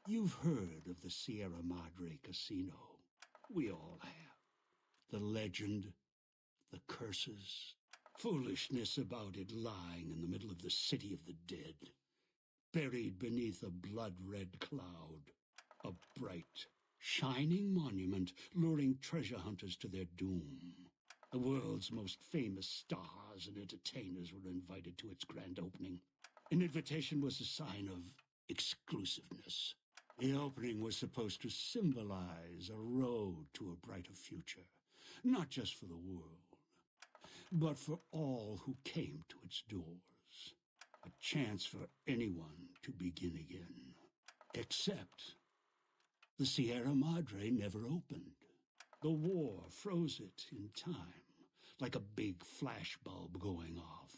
You've heard of the Sierra Madre Casino. We all have. The legend, the curses, foolishness about it lying in the middle of the city of the dead, buried beneath a blood-red cloud. A bright, shining monument luring treasure hunters to their doom. The world's most famous stars and entertainers were invited to its grand opening. An invitation was a sign of exclusiveness. The opening was supposed to symbolize a road to a brighter future, not just for the world, but for all who came to its doors. A chance for anyone to begin again. Except the Sierra Madre never opened. The war froze it in time, like a big flashbulb going off.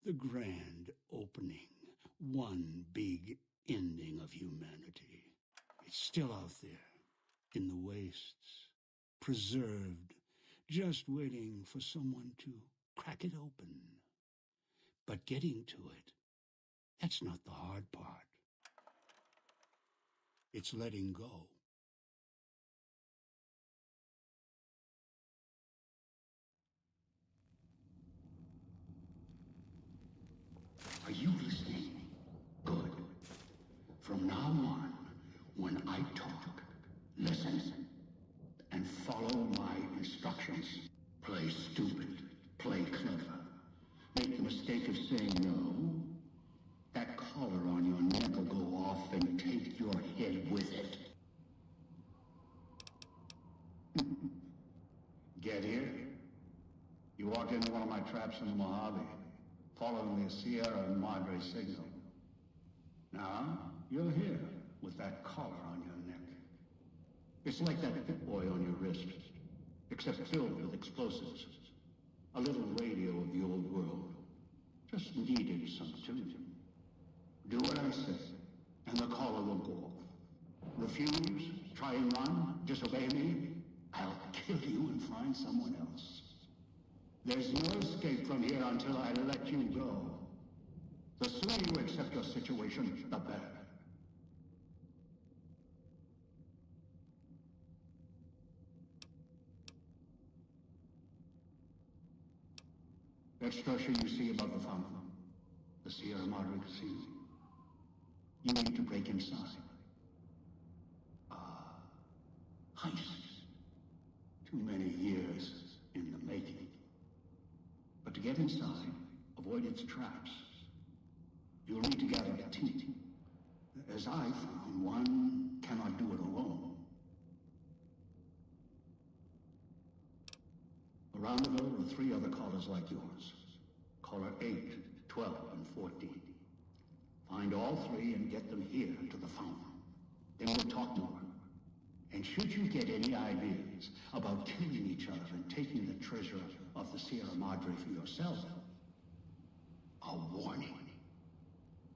The grand opening, one big ending of humanity. It's still out there, in the wastes, preserved, just waiting for someone to crack it open. But getting to it, that's not the hard part. It's letting go. Are you listening? Good. From now on, when I talk, listen and follow my instructions. Play stupid, play clever. Make the mistake of saying no. That collar on your neck will go off and take your head with it. Get here. You walked into one of my traps in the Mojave, following the Sierra Madre signal. Now, you're here with that collar on your neck. It's like that Pip-Boy on your wrist, except filled with explosives. A little radio of the old world. Just needed some tuning. Do what I say, and the collar will go off. Refuse, try and run, disobey me, I'll kill you and find someone else. There's no escape from here until I let you go. The sooner you accept your situation, the better. That structure you see above the fountain, the Sierra Madre Casino. You need to break inside. Heist. Too many years in the making. But to get inside, avoid its traps, you'll need to gather a team. As I found, one cannot do it alone. Around the villa are 3 other callers like yours. Caller 8, 12, and 14. Find all 3 and get them here to the fountain. Then we'll talk more. And should you get any ideas about killing each other and taking the treasure of the Sierra Madre for yourself, a warning.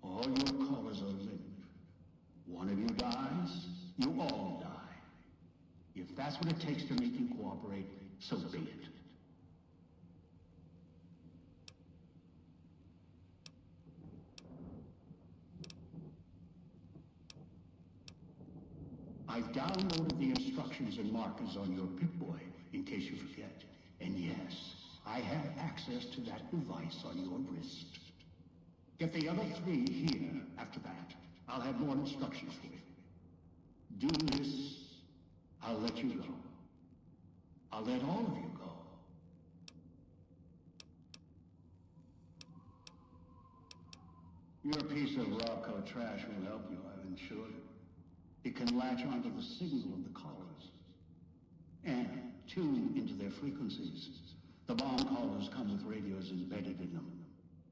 All your callers are linked. One of you dies, you all die. If that's what it takes to make you cooperate, so be it. I've downloaded the instructions and markers on your Pip-Boy, in case you forget. And yes, I have access to that device on your wrist. Get the other 3 here after that. I'll have more instructions for you. Do this, I'll let you go. I'll let all of you go. Your piece of Rocco trash will help you, I've insured it. It can latch onto the signal of the callers and tune into their frequencies. The bomb callers come with radios embedded in them.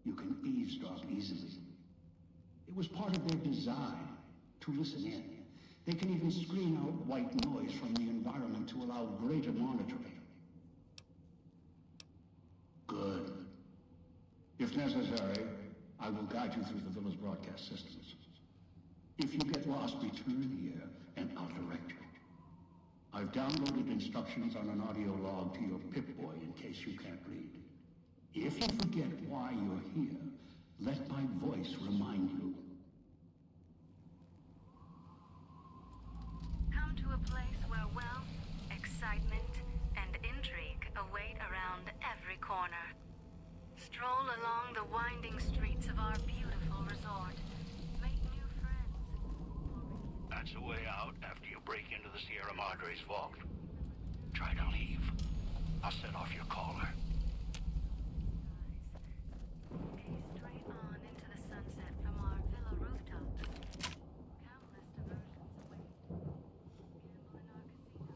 You can eavesdrop easily. It was part of their design to listen in. They can even screen out white noise from the environment to allow greater monitoring. Good. If necessary, I will guide you through the villa's broadcast systems. If you get lost, return here, and I'll direct you. I've downloaded instructions on an audio log to your Pip-Boy in case you can't read. If you forget why you're here, let my voice remind you. corner. Stroll along the winding streets of our beautiful resort. Make new friends. That's the way out after you break into the Sierra Madre's vault. Try to leave. I'll set off your caller. Gaze straight on into the sunset from our villa rooftops. Countless diversions await. Gamble in our casino.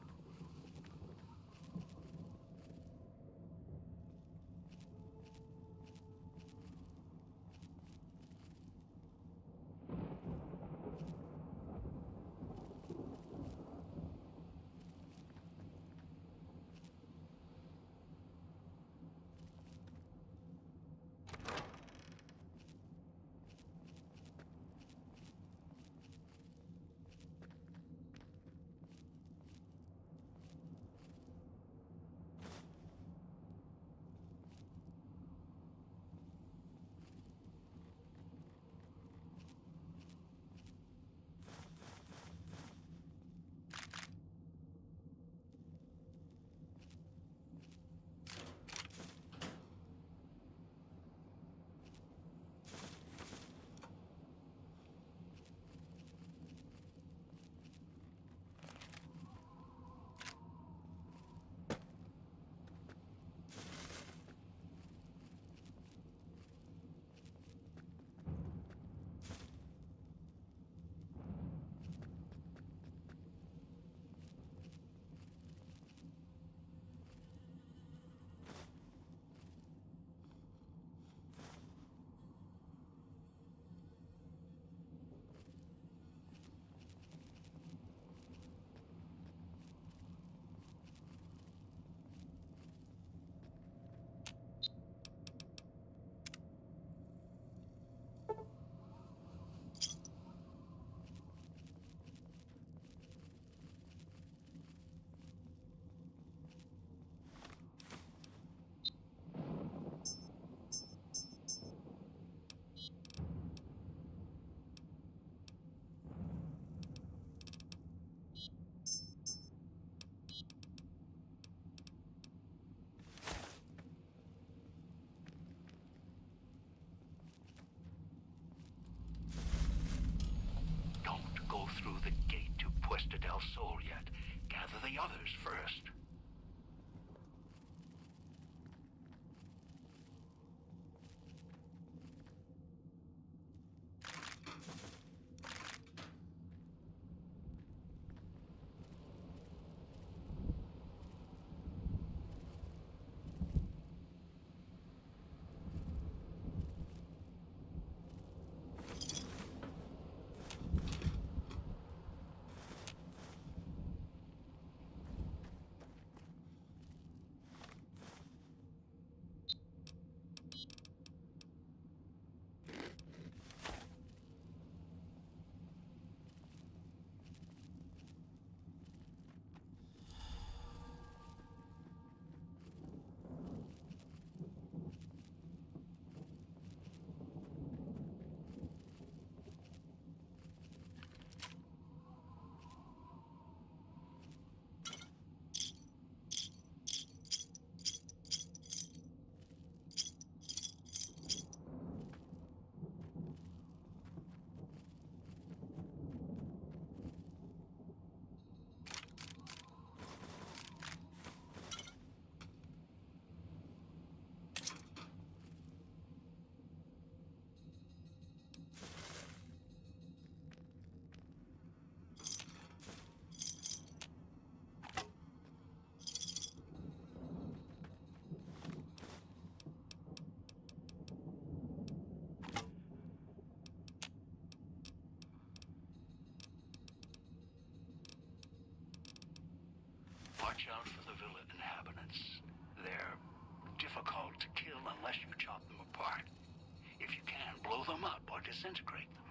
Through the gate to Puesta del Sol yet. Gather the others first. Watch out for the villa inhabitants. They're difficult to kill unless you chop them apart. If you can, blow them up or disintegrate them.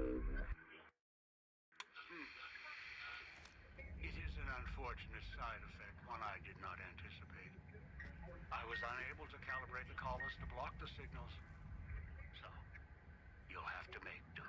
It is an unfortunate side effect, one I did not anticipate. I was unable to calibrate the collars to block the signals. So, you'll have to make do.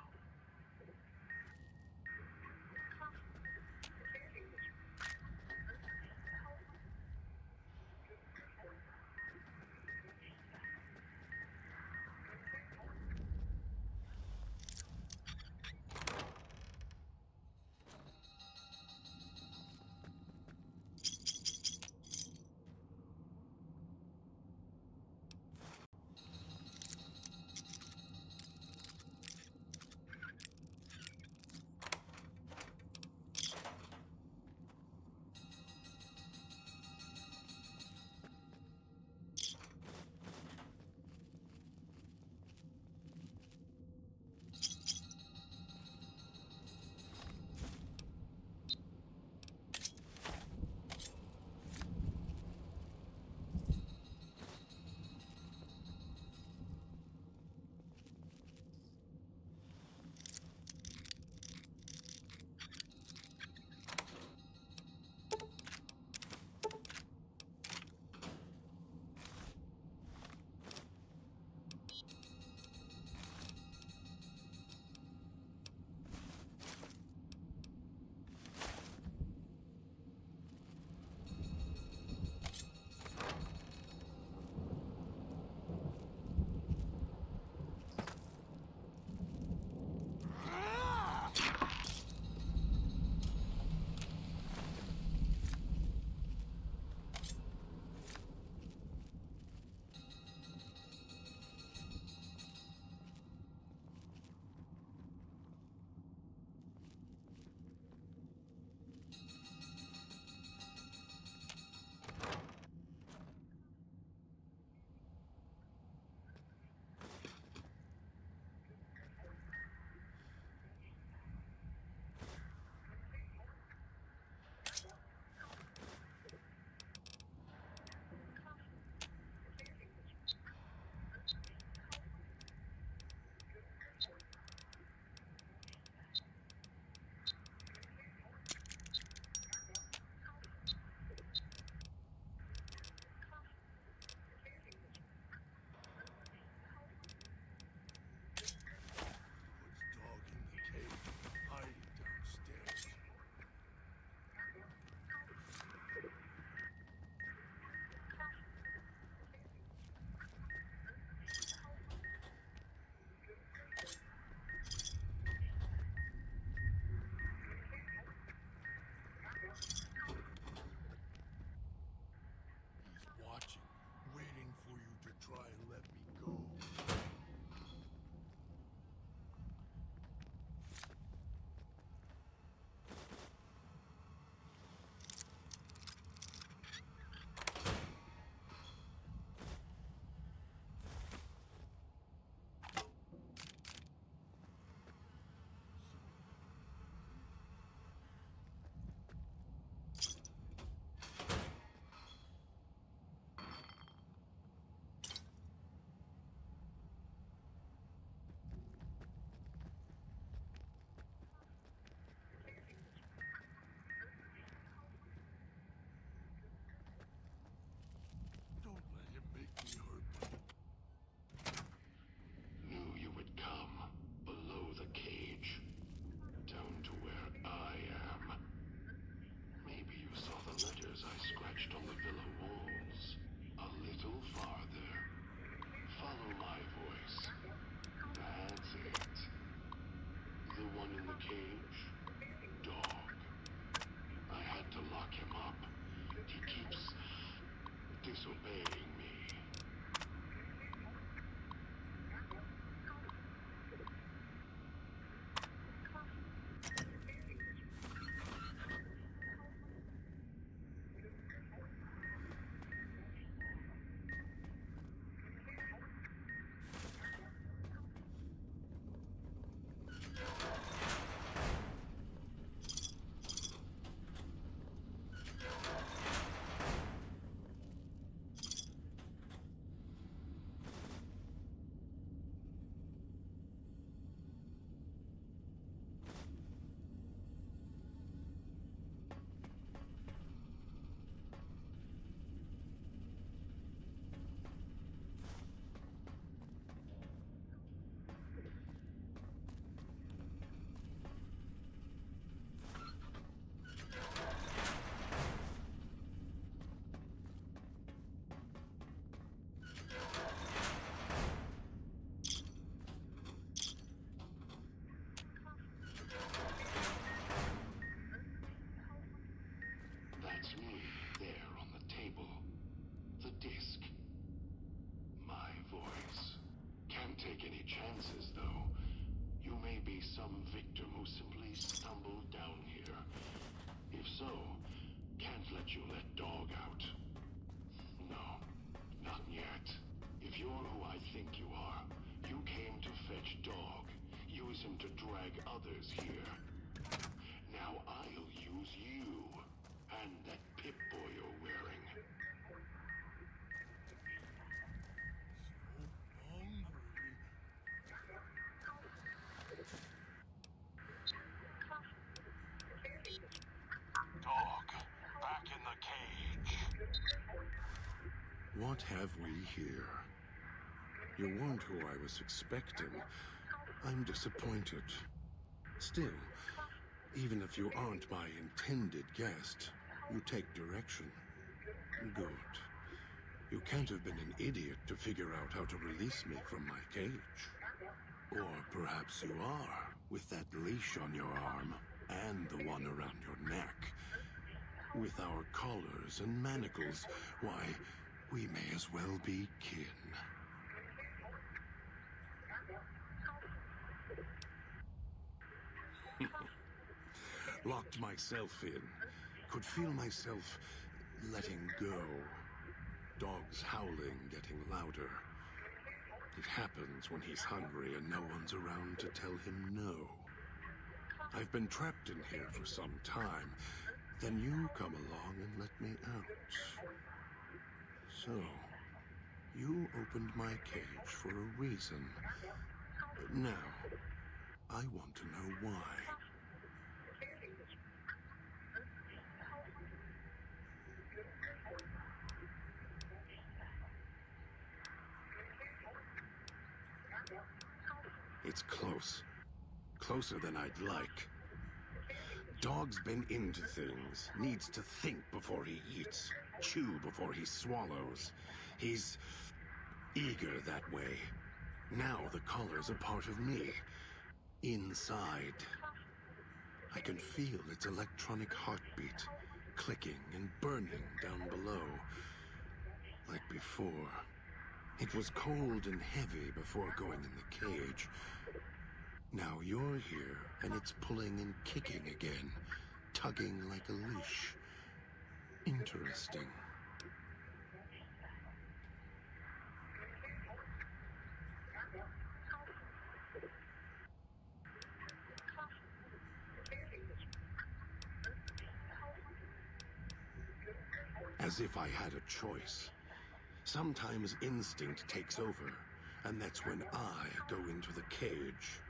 some victim who simply stumbled down here? If so, can't let you let Dog out. No, not yet. If you're who I think you are, you came to fetch Dog, use him to drag others here. Now I'll use you, and that Pip-Boy you're wearing. Dog, back in the cage. What have we here? You weren't who I was expecting. I'm disappointed. Still, even if you aren't my intended guest, you take direction. Good. You can't have been an idiot to figure out how to release me from my cage. Or perhaps you are, with that leash on your arm, and the one around your neck. With our collars and manacles, why, we may as well be kin. Locked myself in. Could feel myself letting go. Dogs howling getting louder. It happens when he's hungry and no one's around to tell him no. I've been trapped in here for some time. Then you come along and let me out. So, you opened my cage for a reason. Now, I want to know why. It's close. Closer than I'd like. Dog's been into things. Needs to think before he eats. Chew before he swallows. He's eager that way. Now the collar's a part of me. Inside. I can feel its electronic heartbeat. Clicking and burning down below. Like before. It was cold and heavy before going in the cage. Now you're here, and it's pulling and kicking again, tugging like a leash. Interesting. As if I had a choice. Sometimes instinct takes over, and that's when I go into the cage.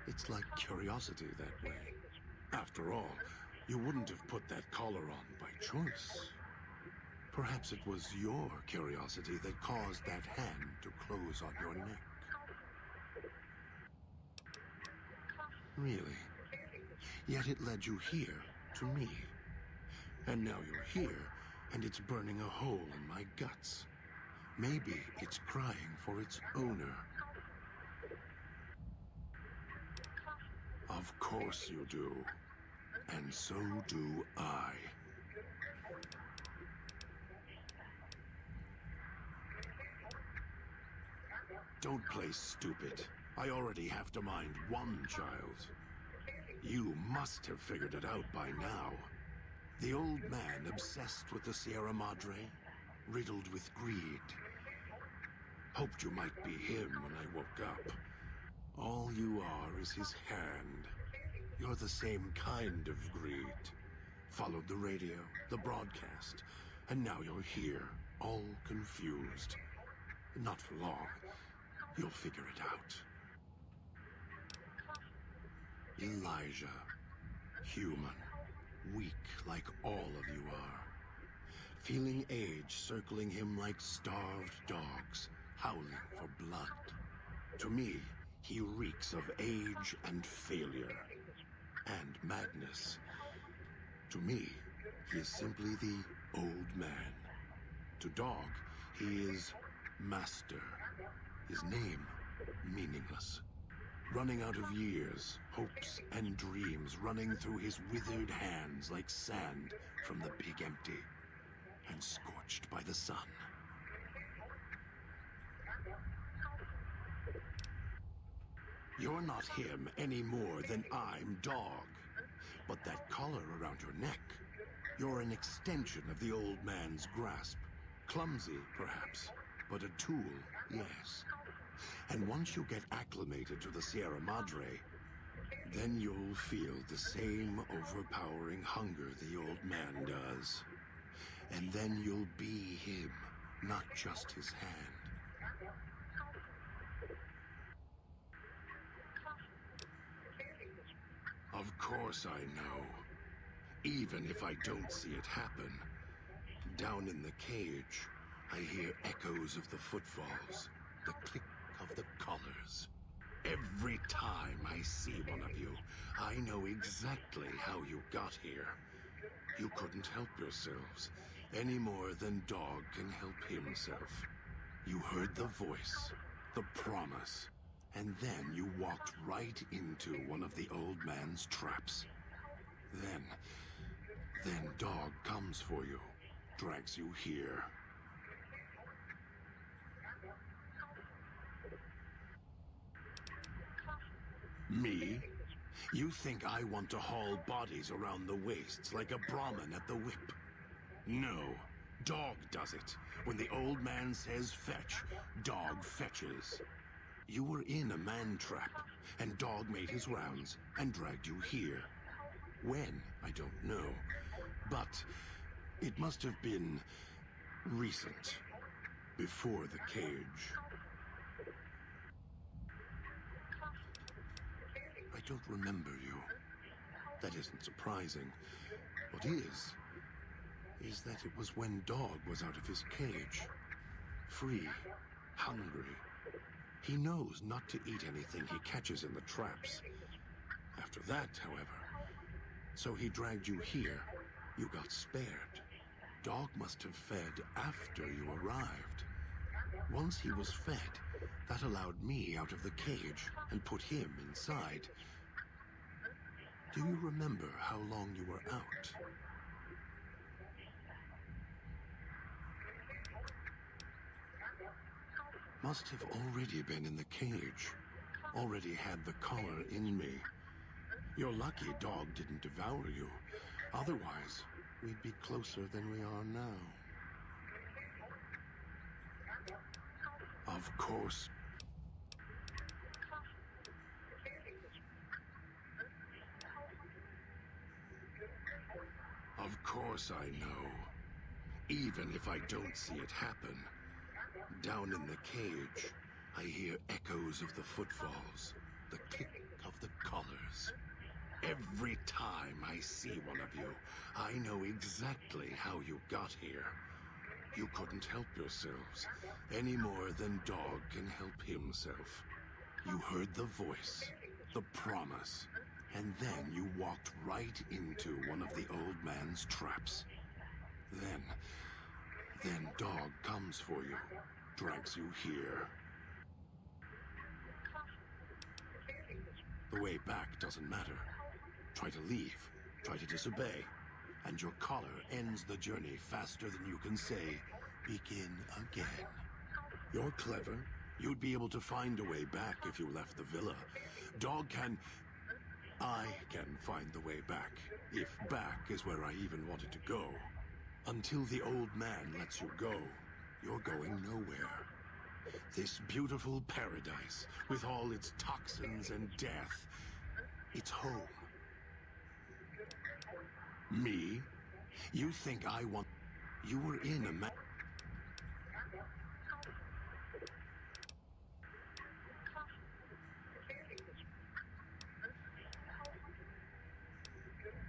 It's like curiosity that way. After all, you wouldn't have put that collar on by choice. Perhaps it was your curiosity that caused that hand to close on your neck. Really. Yet it led you here, to me. And now you're here, and it's burning a hole in my guts. Maybe it's crying for its owner. Of course you do. And so do I. Don't play stupid. I already have to mind one child. You must have figured it out by now. The old man obsessed with the Sierra Madre, riddled with greed. Hoped you might be him when I woke up. All you are is his hand. You're the same kind of greed. Followed the radio, the broadcast, and now you're here, all confused. Not for long. You'll figure it out. Elijah. Human. Weak like all of you are. Feeling age circling him like starved dogs, howling for blood. To me, he reeks of age and failure. And madness. To me, he is simply the old man. To Dog, he is Master. His name, meaningless. Running out of years, hopes and dreams running through his withered hands like sand from the big empty, and scorched by the sun. You're not him any more than I'm Dog. But that collar around your neck, you're an extension of the old man's grasp. Clumsy, perhaps, but a tool, yes. And once you get acclimated to the Sierra Madre, then you'll feel the same overpowering hunger the old man does. And then you'll be him, not just his hand. Of course I know. Even if I don't see it happen. Down in the cage, I hear echoes of the footfalls, the click of the collars. Every time I see one of you, I know exactly how you got here. You couldn't help yourselves, any more than Dog can help himself. You heard the voice, the promise, and then you walked right into one of the old man's traps. Then Dog comes for you, drags you here. Me? You think I want to haul bodies around the wastes like a Brahmin at the whip? No, Dog does it. When the old man says fetch, Dog fetches. You were in a man trap, and Dog made his rounds and dragged you here. When, I don't know. But it must have been recent, before the cage. I don't remember you. That isn't surprising. What is that it was when Dog was out of his cage. Free, hungry. He knows not to eat anything he catches in the traps. After that, however, so he dragged you here. You got spared. Dog must have fed after you arrived. Once he was fed, that allowed me out of the cage and put him inside. Do you remember how long you were out? Must have already been in the cage. Already had the collar in me. You're lucky Dog didn't devour you. Otherwise, we'd be closer than we are now. Of course. Of course I know. Even if I don't see it happen. Down in the cage, I hear echoes of the footfalls, the click of the collars. Every time I see one of you, I know exactly how you got here. You couldn't help yourselves, any more than Dog can help himself. You heard the voice, the promise, and then you walked right into one of the old man's traps. Then Dog comes for you, drags you here. The way back doesn't matter. Try to leave, try to disobey, and your collar ends the journey faster than you can say, begin again. You're clever. You'd be able to find a way back if you left the villa. I can find the way back, if back is where I even wanted to go. Until the old man lets you go, you're going nowhere. This beautiful paradise, with all its toxins and death, it's home. Me? You think I want... You were in a ma...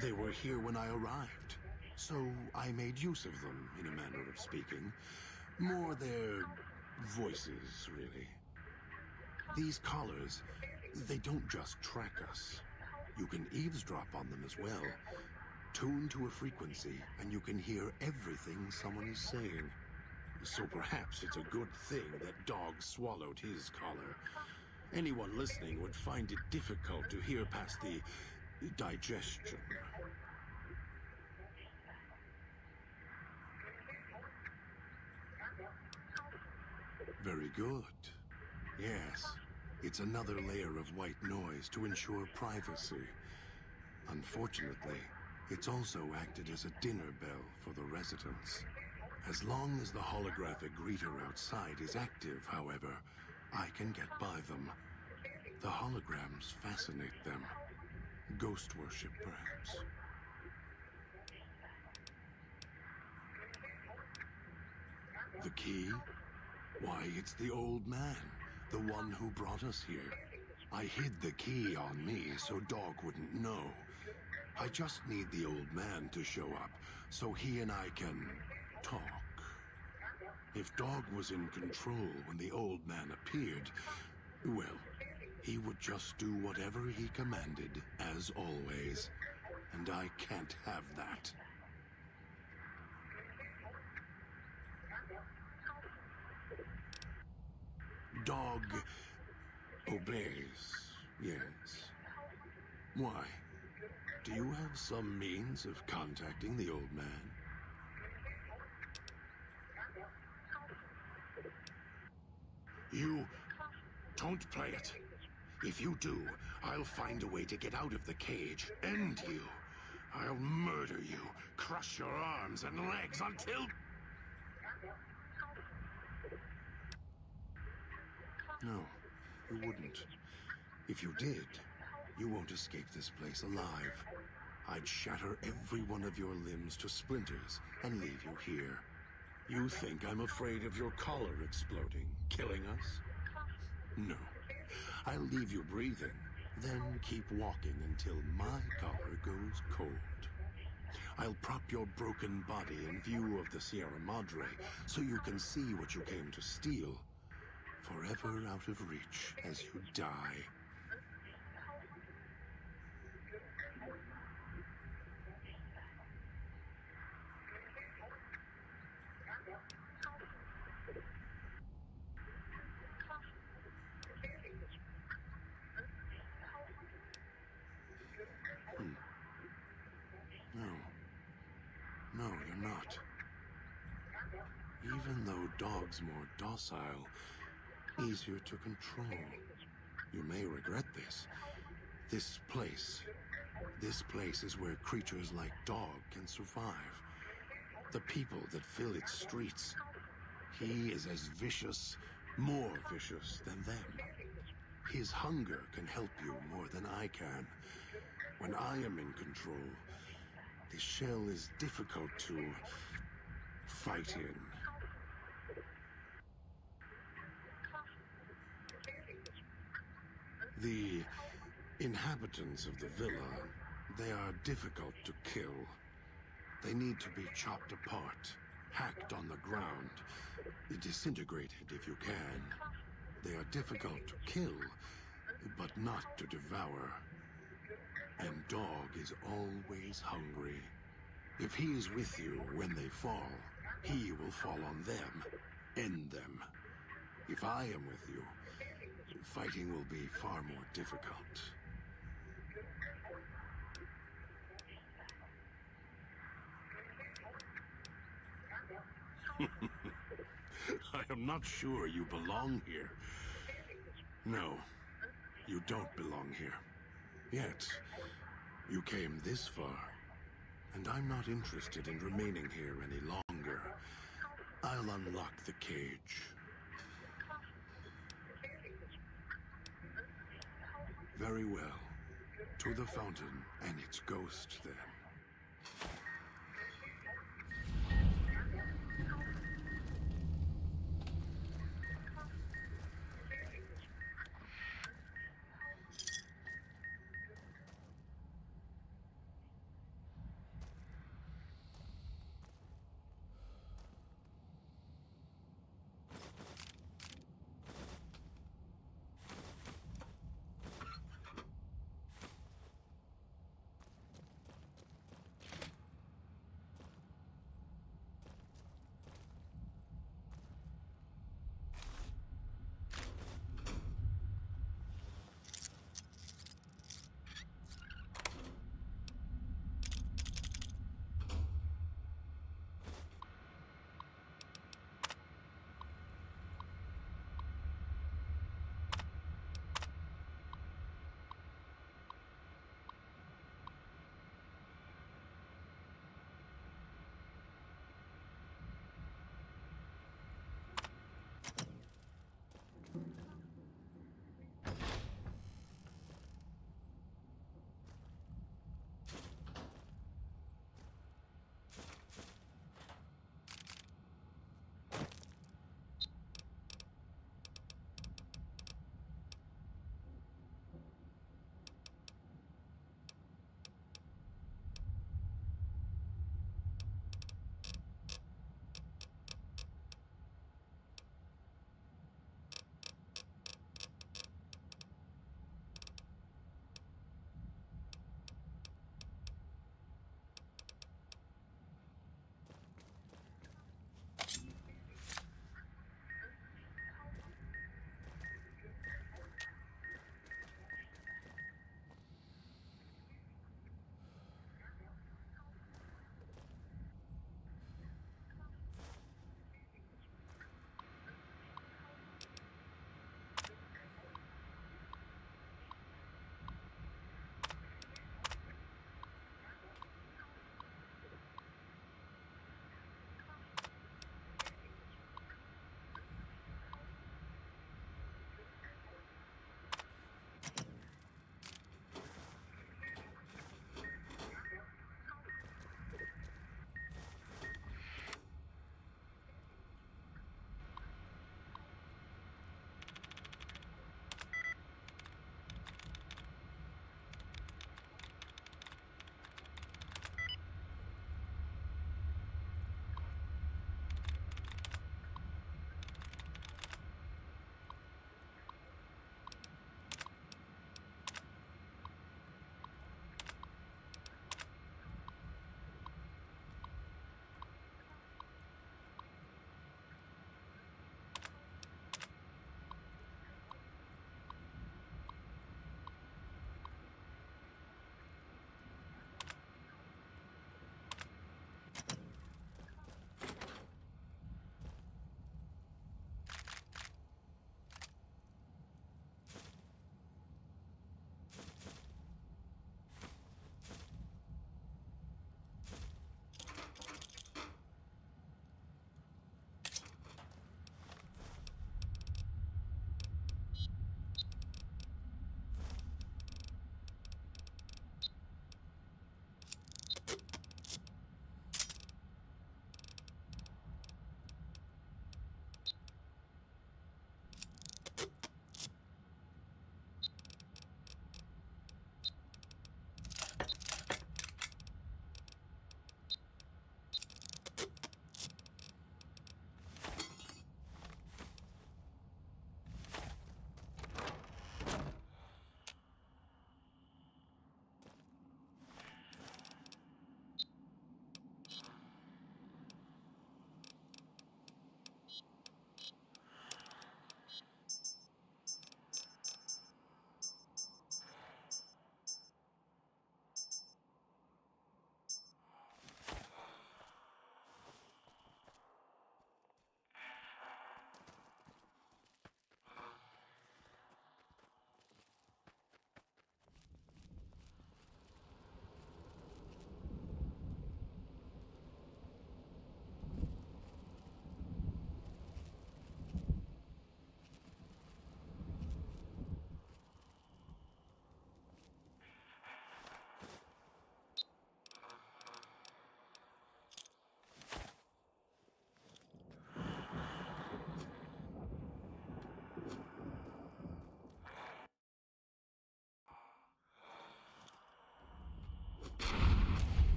They were here when I arrived, so I made use of them, in a manner of speaking. More their voices, really. These collars, they don't just track us. You can eavesdrop on them as well. Tune to a frequency, and you can hear everything someone is saying. So perhaps it's a good thing that Dog swallowed his collar. Anyone listening would find it difficult to hear past the digestion. Very good. Yes, It's another layer of white noise to ensure privacy. Unfortunately, it's also acted as a dinner bell for the residents. As long as the holographic greeter outside is active, however, I can get by them. The holograms fascinate them. Ghost worship, perhaps. The key? Why, it's the old man, the one who brought us here. I hid the key on me so Dog wouldn't know. I just need the old man to show up so he and I can talk. If Dog was in control when the old man appeared, well, he would just do whatever he commanded, as always. And I can't have that. Dog obeys, yes. Why? Do you have some means of contacting the old man? You don't play it. If you do, I'll find a way to get out of the cage, end you. I'll murder you, crush your arms and legs until... No, you wouldn't. If you did, you won't escape this place alive. I'd shatter every one of your limbs to splinters and leave you here. You think I'm afraid of your collar exploding, killing us? No. I'll leave you breathing, then keep walking until my collar goes cold. I'll prop your broken body in view of the Sierra Madre so you can see what you came to steal. Forever out of reach as you die. No, you're not. Even though Dog's more docile, easier to control. You may regret this. This place is where creatures like Dog can survive. The people that fill its streets. He is as vicious, more vicious than them. His hunger can help you more than I can. When I am in control, the shell is difficult to fight in. The inhabitants of the villa, they are difficult to kill. They need to be chopped apart, hacked on the ground, disintegrated if you can. They are difficult to kill, but not to devour. And Dog is always hungry. If he is with you when they fall, he will fall on them, end them. If I am with you, fighting will be far more difficult. I am not sure you belong here. No, you don't belong here. Yet, you came this far, and I'm not interested in remaining here any longer. I'll unlock the cage. Very well. To the fountain and its ghost, then.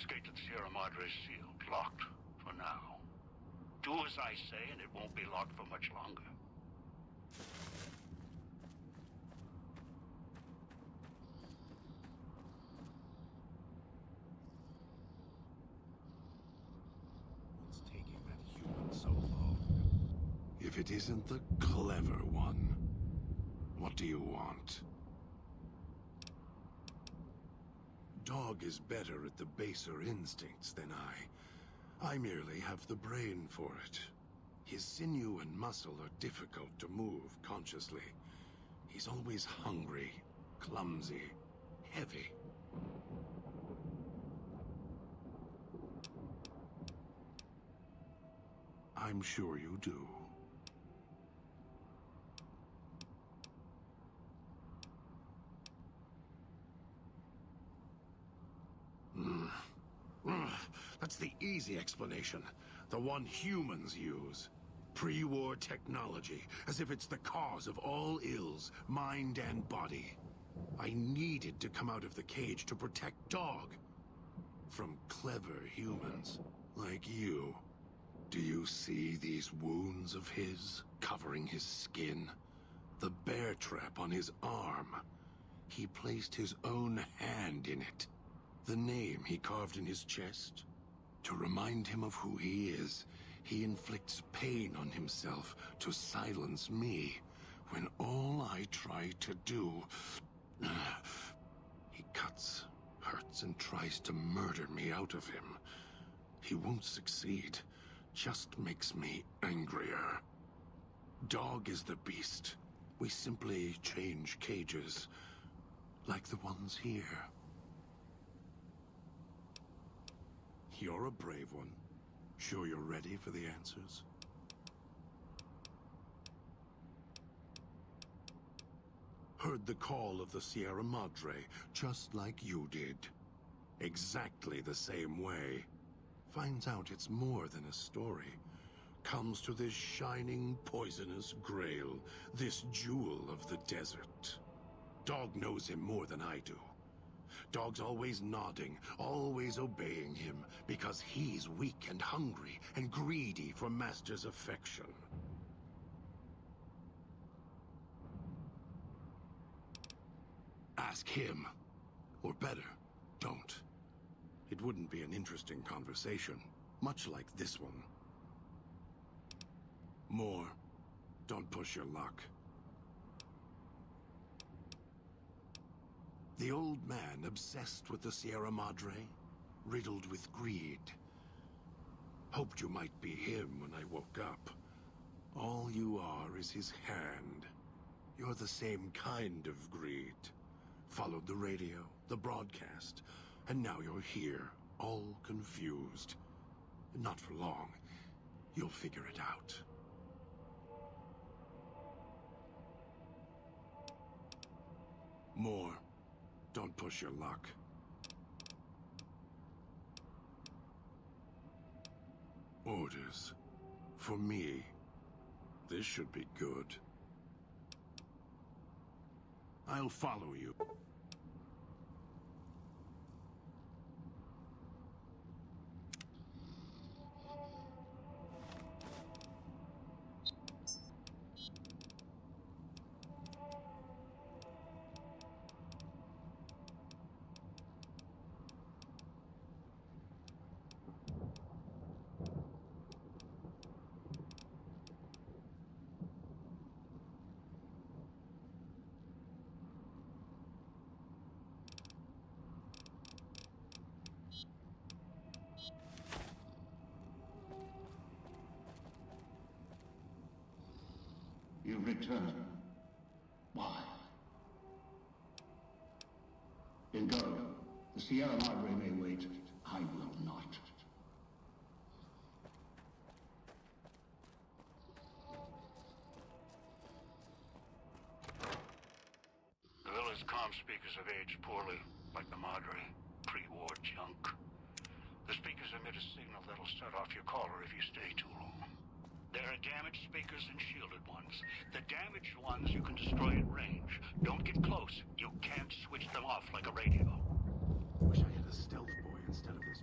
This gate to the Sierra Madre is sealed, locked, for now. Do as I say, and it won't be locked for much longer. What's taking that human so long? If it isn't the clever one, what do you want? Dog is better at the baser instincts than I merely have the brain for it. His sinew and muscle are difficult to move consciously. He's always hungry, clumsy, heavy. I'm sure you do. That's the easy explanation. The one humans use. Pre-war technology, as if it's the cause of all ills, mind and body. I needed to come out of the cage to protect Dog. From clever humans like you. Do you see these wounds of his, covering his skin? The bear trap on his arm. He placed his own hand in it. The name he carved in his chest? To remind him of who he is, he inflicts pain on himself to silence me, when all I try to do... He cuts, hurts, and tries to murder me out of him. He won't succeed, just makes me angrier. Dog is the beast. We simply change cages, like the ones here. You're a brave one. Sure you're ready for the answers? Heard the call of the Sierra Madre, just like you did. Exactly the same way. Finds out it's more than a story. Comes to this shining, poisonous grail, this jewel of the desert. Dog knows him more than I do. Dog's always nodding, always obeying him, because he's weak and hungry and greedy for Master's affection. Ask him. Or better, don't. It wouldn't be an interesting conversation, much like this one. More. Don't push your luck. The old man obsessed with the Sierra Madre, riddled with greed. Hoped you might be him when I woke up. All you are is his hand. You're the same kind of greed. Followed the radio, the broadcast, and now you're here, all confused. Not for long. You'll figure it out. More. Don't push your luck. Orders. For me. This should be good. I'll follow you. You return. Why? Then go. The Sierra Madre may wait. I will not. The villa's comm speakers have aged poorly, like the Madre. Pre-war junk. The speakers emit a signal that'll set off your caller if you stay too long. There are damaged speakers and shielded ones. The damaged ones you can destroy at range. Don't get close. You can't switch them off like a radio. Wish I had a stealth boy instead of this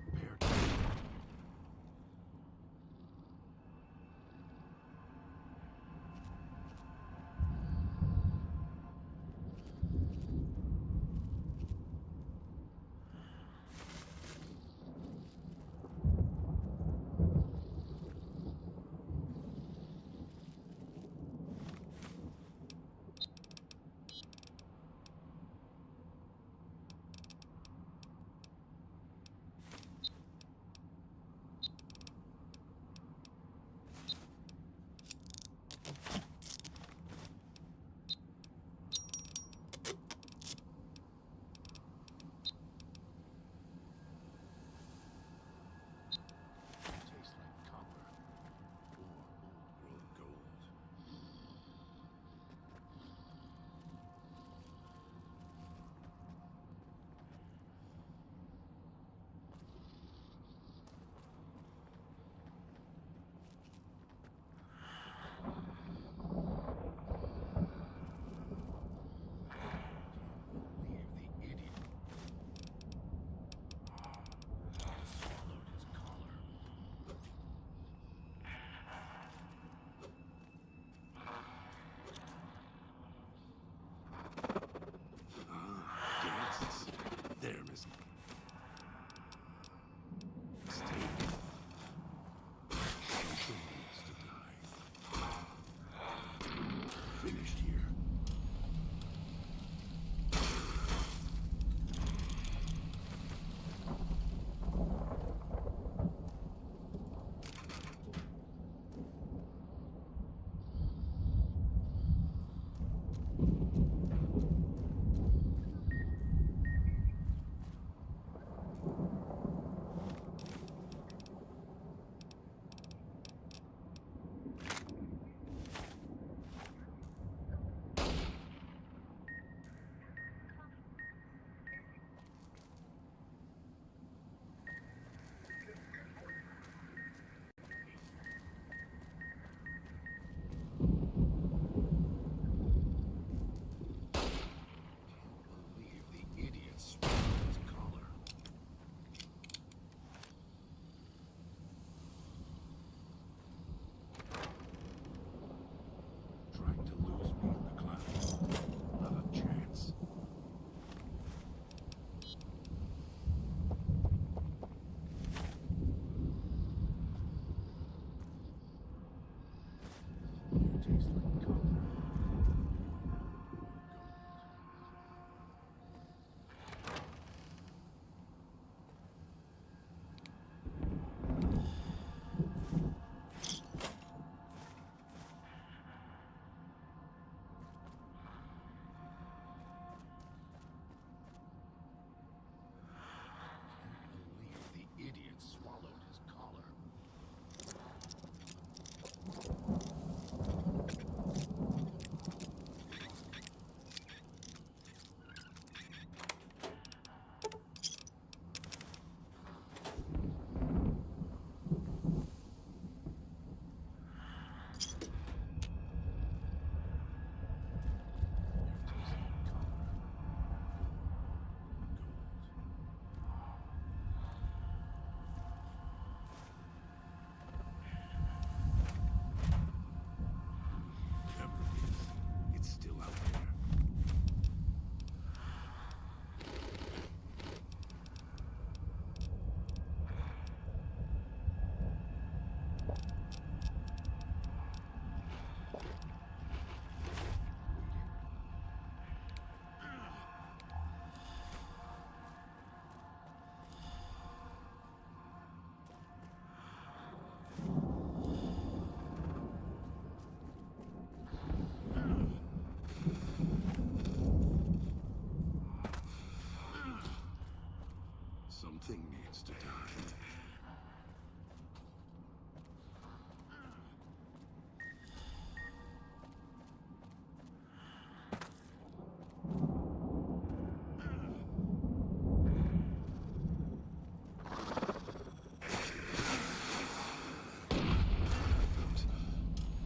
Tastes like copper. The idiot swallowed his collar. It's still out there. Something needs to die.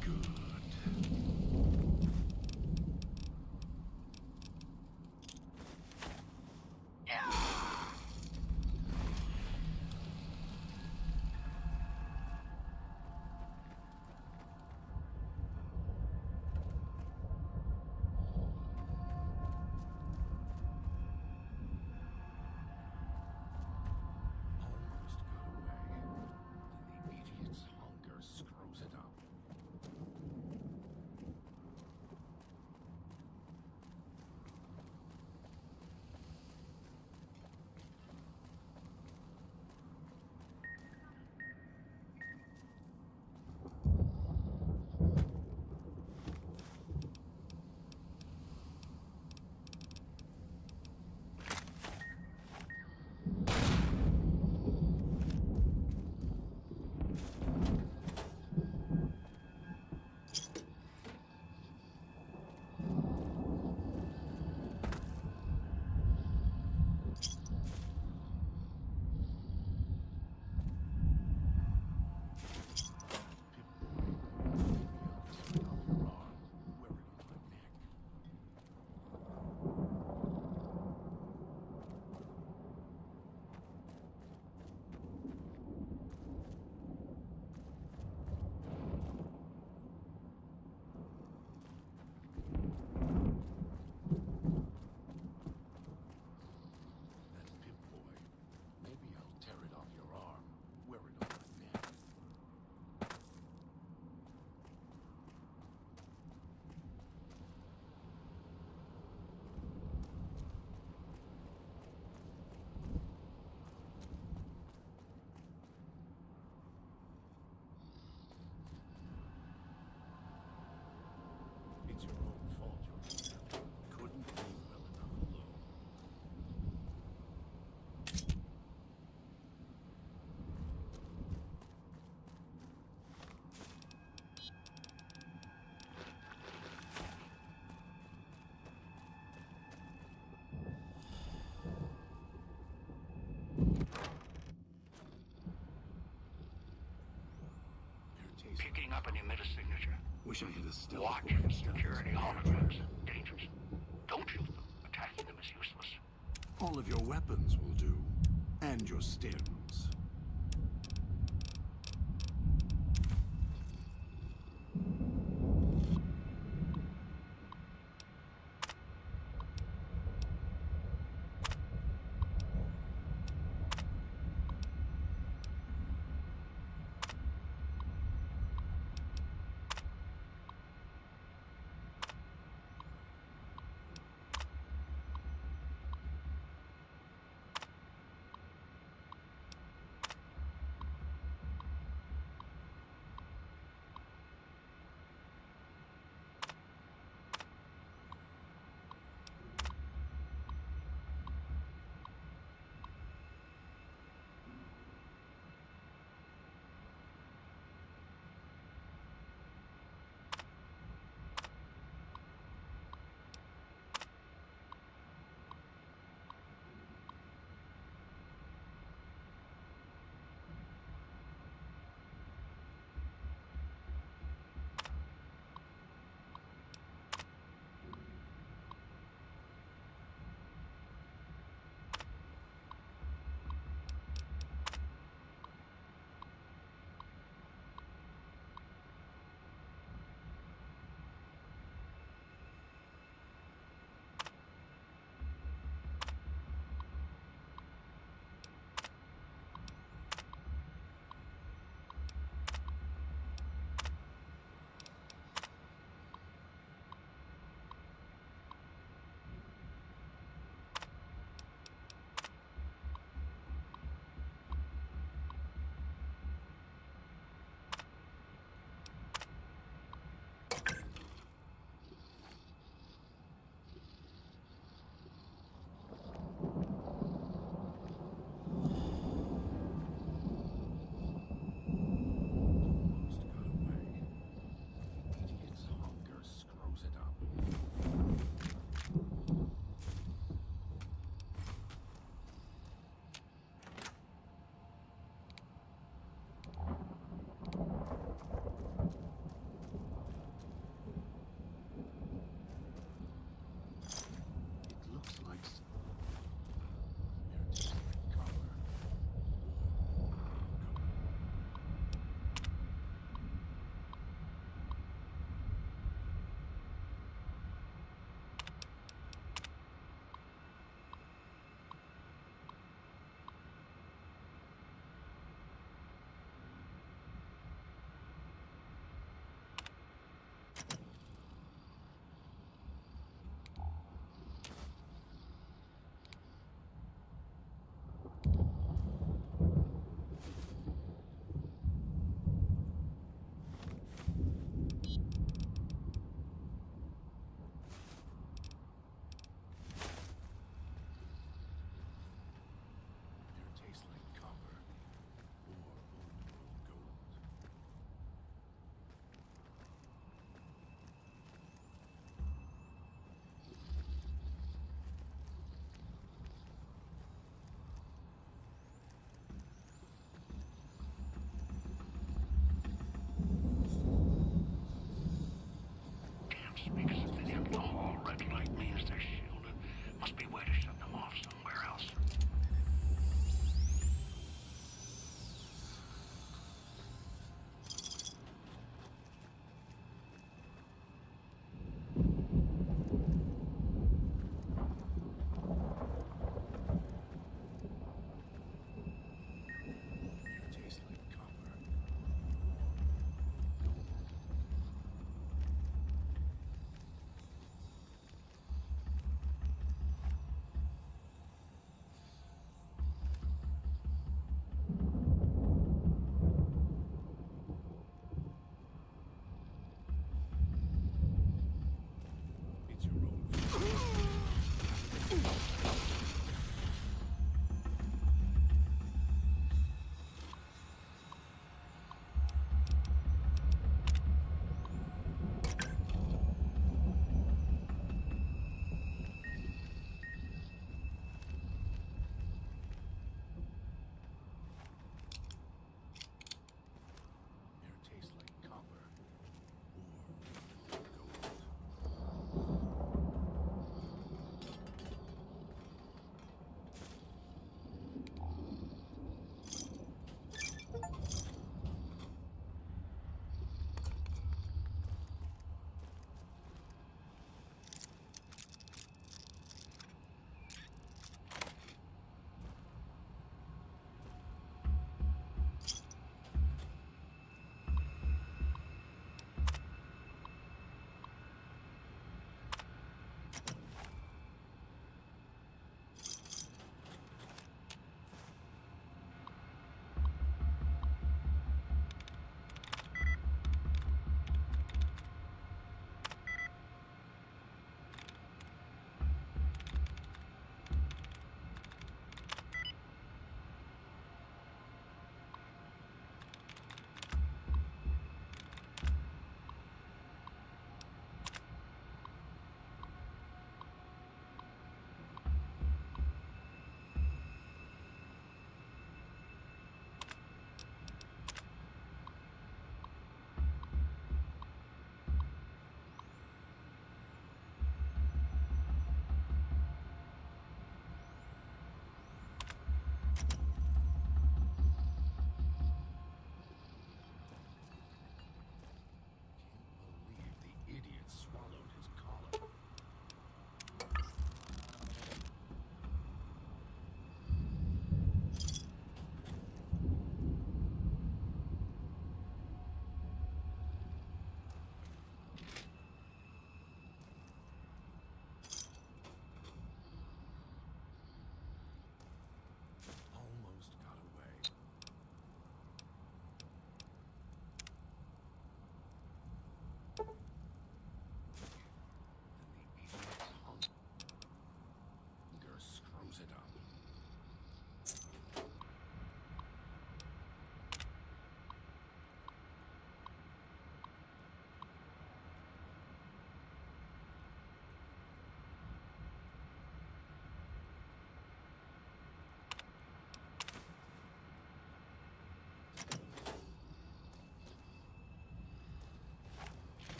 Good. Almost got away. Then the idiot's hunger screws it up. It's your own fault, Jordan. Couldn't leave well enough alone. Picking up an emitter signature. Wish I had a stealth Watch weapon. security holograms. Dangerous. Don't shoot them. Attacking them is useless. All of your weapons will do. And your stims.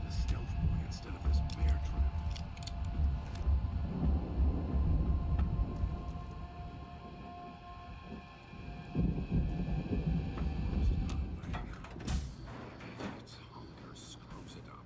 A stealth boy instead of this bear trap. Its hunger screws it up.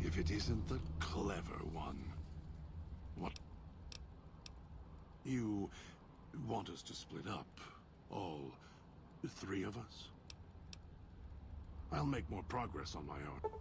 If it isn't the clever one. What? You want us to split up? All three of us? I'll make more progress on my own.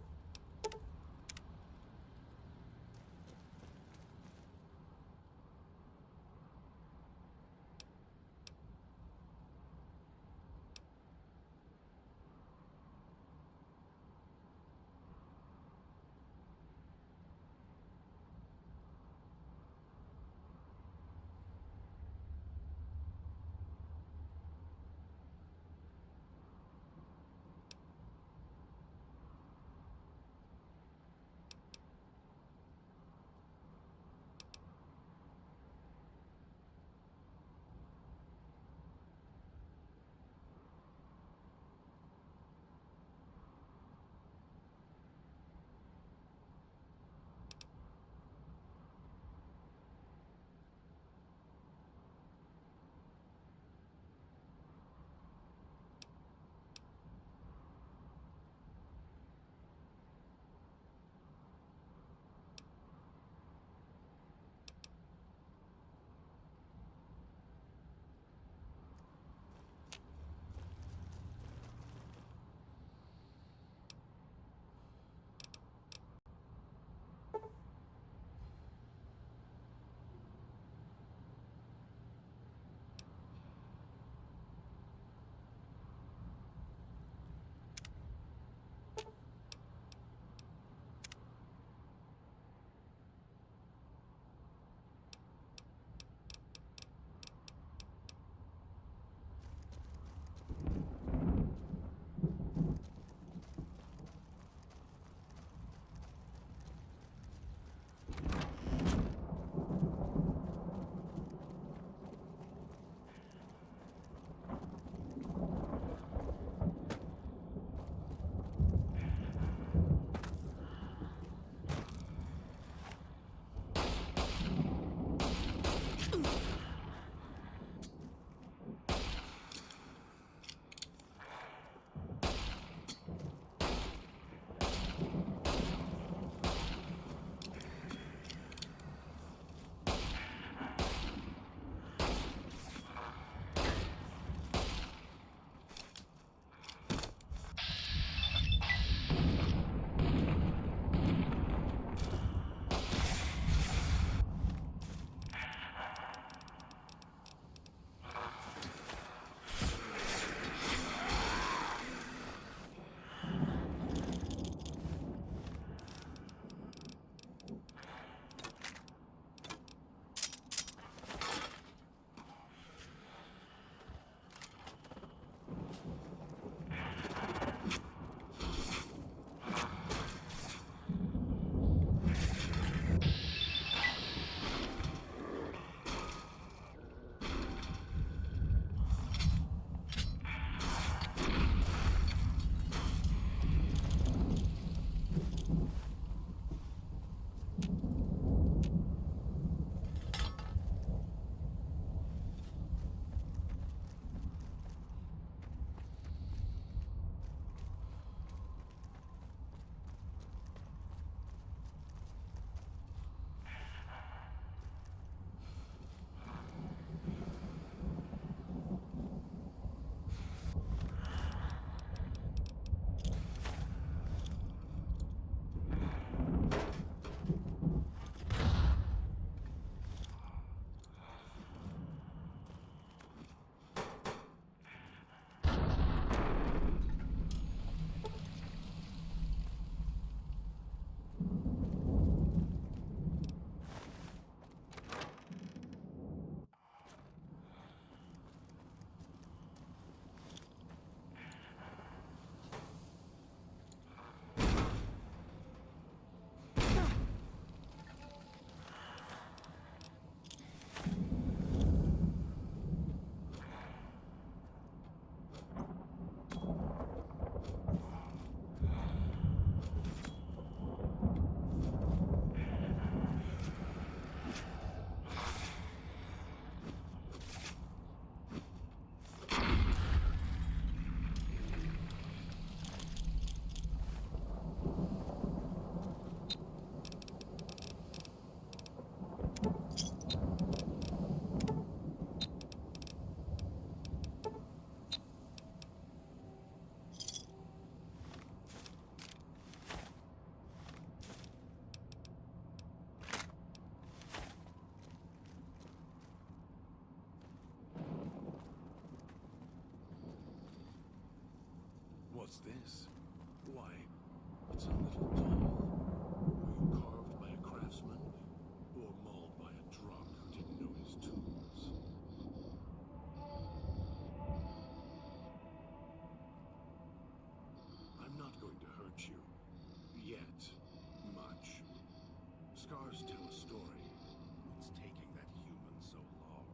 a little dull. Were you carved by a craftsman, or mauled by a drunk who didn't know his tools? I'm not going to hurt you. Yet. Much. Scars tell a story. What's taking that human so long?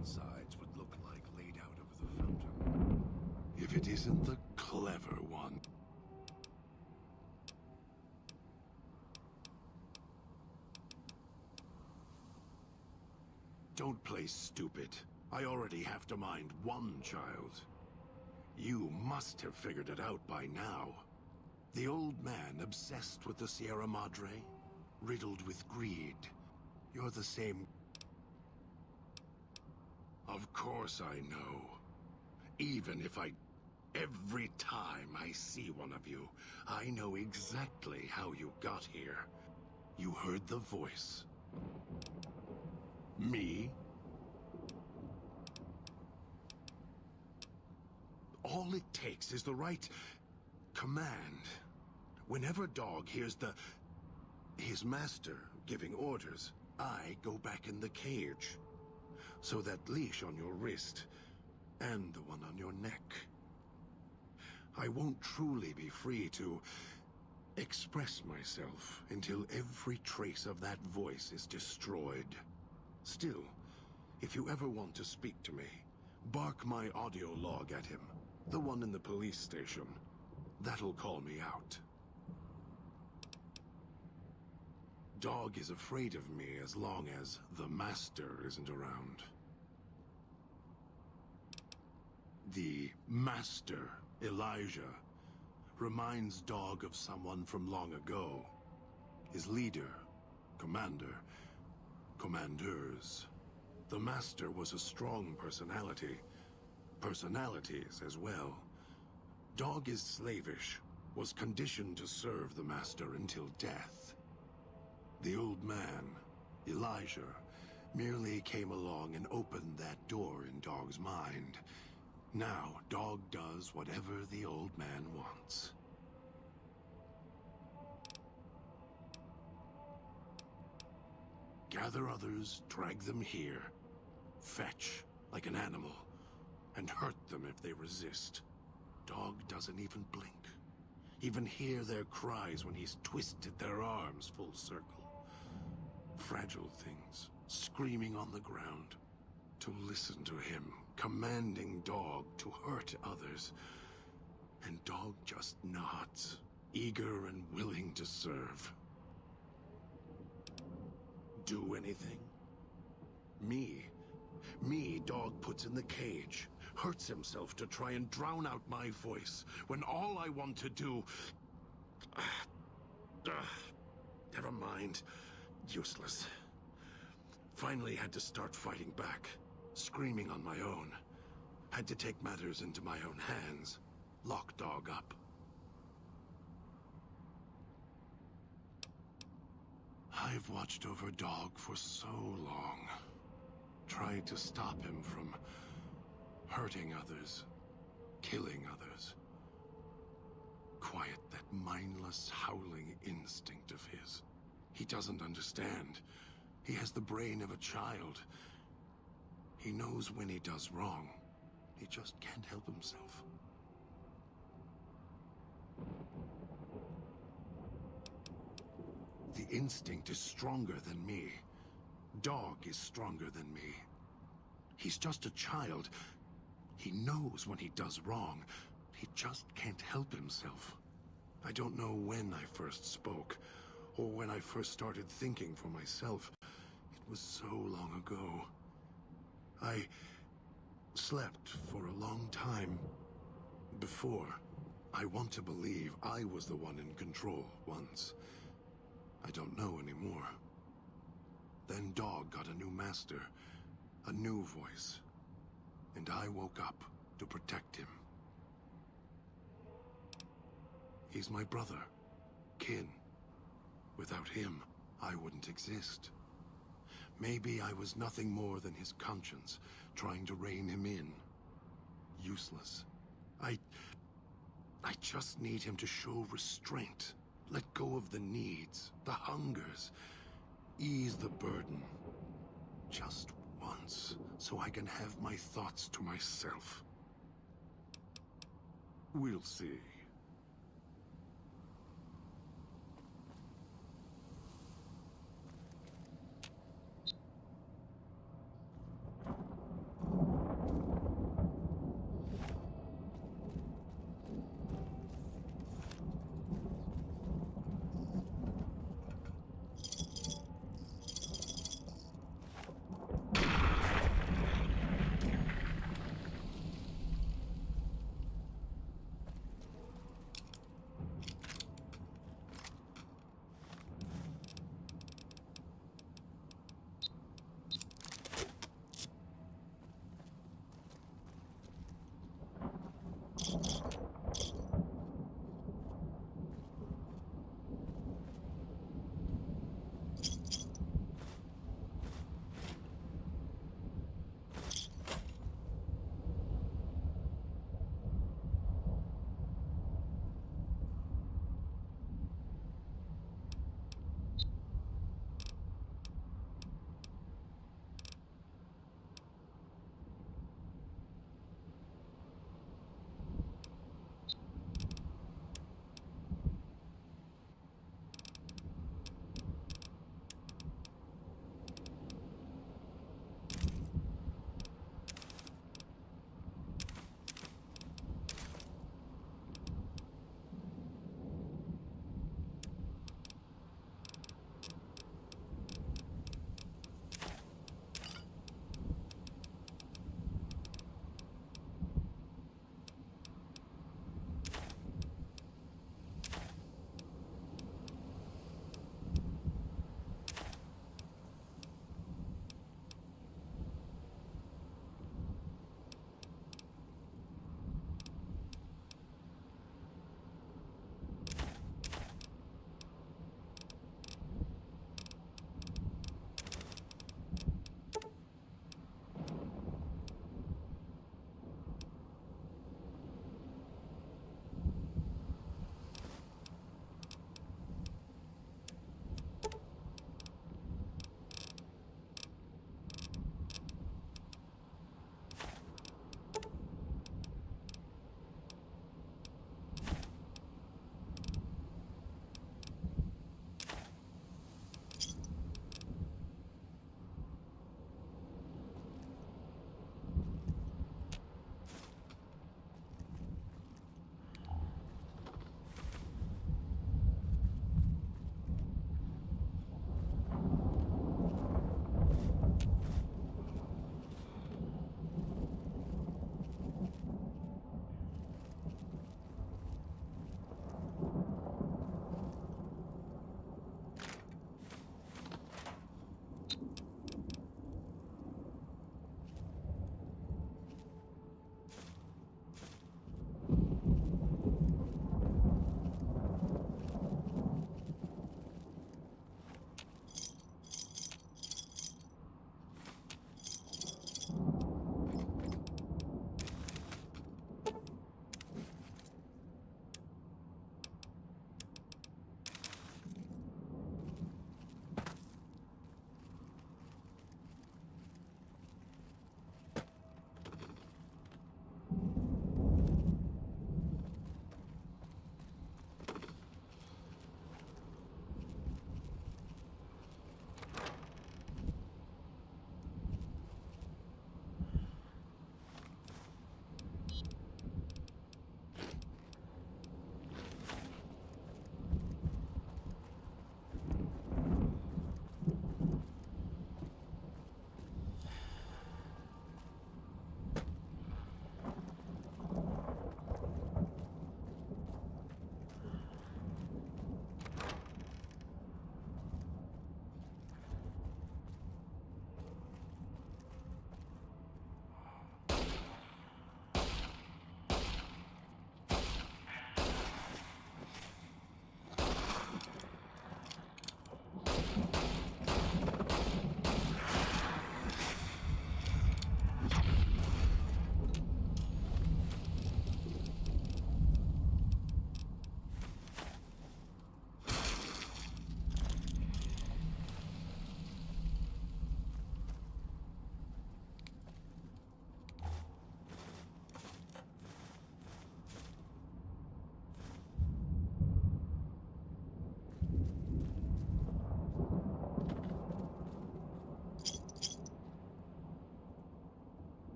insides would look like laid out over the fountain. If it isn't the clever one. Don't play stupid. I already have to mind one child. You must have figured it out by now. The old man obsessed with the Sierra Madre, riddled with greed. You're the same. Of course I know. Even if every time I see one of you, I know exactly how you got here. You heard the voice. Me? All it takes is the right command. Whenever Dog hears his master giving orders, I go back in the cage. So that leash on your wrist, and the one on your neck. I won't truly be free to express myself until every trace of that voice is destroyed. Still, if you ever want to speak to me, bark my audio log at him, the one in the police station. That'll call me out. Dog is afraid of me as long as the Master isn't around. The Master, Elijah, reminds Dog of someone from long ago. His leader, commander, commanders. The Master was a strong personality. Personalities as well. Dog is slavish, was conditioned to serve the Master until death. The old man, Elijah, merely came along and opened that door in Dog's mind. Now, Dog does whatever the old man wants. Gather others, drag them here. Fetch, like an animal, and hurt them if they resist. Dog doesn't even blink. Even hear their cries when he's twisted their arms full circle. Fragile things, screaming on the ground. To listen to him, commanding Dog to hurt others. And Dog just nods, eager and willing to serve. Do anything? Me, Dog puts in the cage, hurts himself to try and drown out my voice, when all I want to do... Never mind. Useless. Finally had to start fighting back, screaming on my own. Had to take matters into my own hands, lock Dog up. I've watched over Dog for so long. Tried to stop him from hurting others, killing others. Quiet that mindless, howling instinct of his. He doesn't understand. He has the brain of a child. He knows when he does wrong. He just can't help himself. The instinct is stronger than me. Dog is stronger than me. He's just a child. He knows when he does wrong. He just can't help himself. I don't know when I first spoke, or when I first started thinking for myself. It was so long ago. I slept for a long time before. I want to believe I was the one in control once. I don't know anymore. Then Dog got a new master, a new voice, and I woke up to protect him. He's my brother, kin. Without him, I wouldn't exist. Maybe I was nothing more than his conscience, trying to rein him in. Useless. I just need him to show restraint. Let go of the needs, the hungers. Ease the burden. Just once, so I can have my thoughts to myself. We'll see.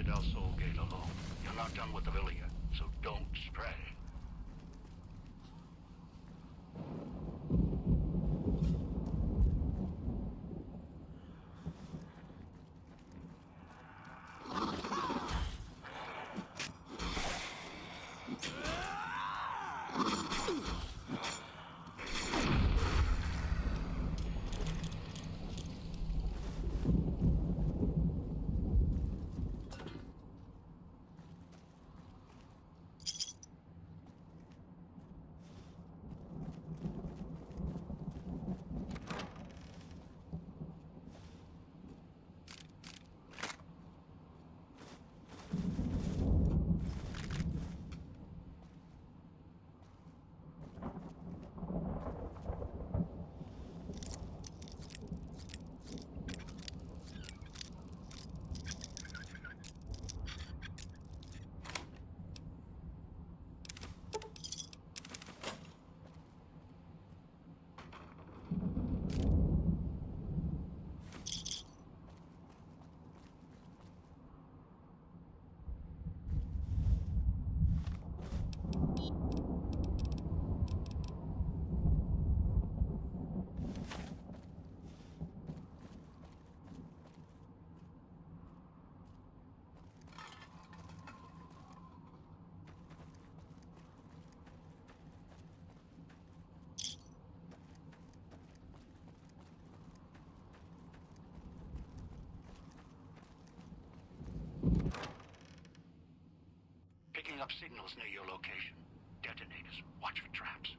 Citadel Soul Gate alone. You're not done with the villa yet, so don't stray. Picking up signals near your location. Detonators. Watch for traps.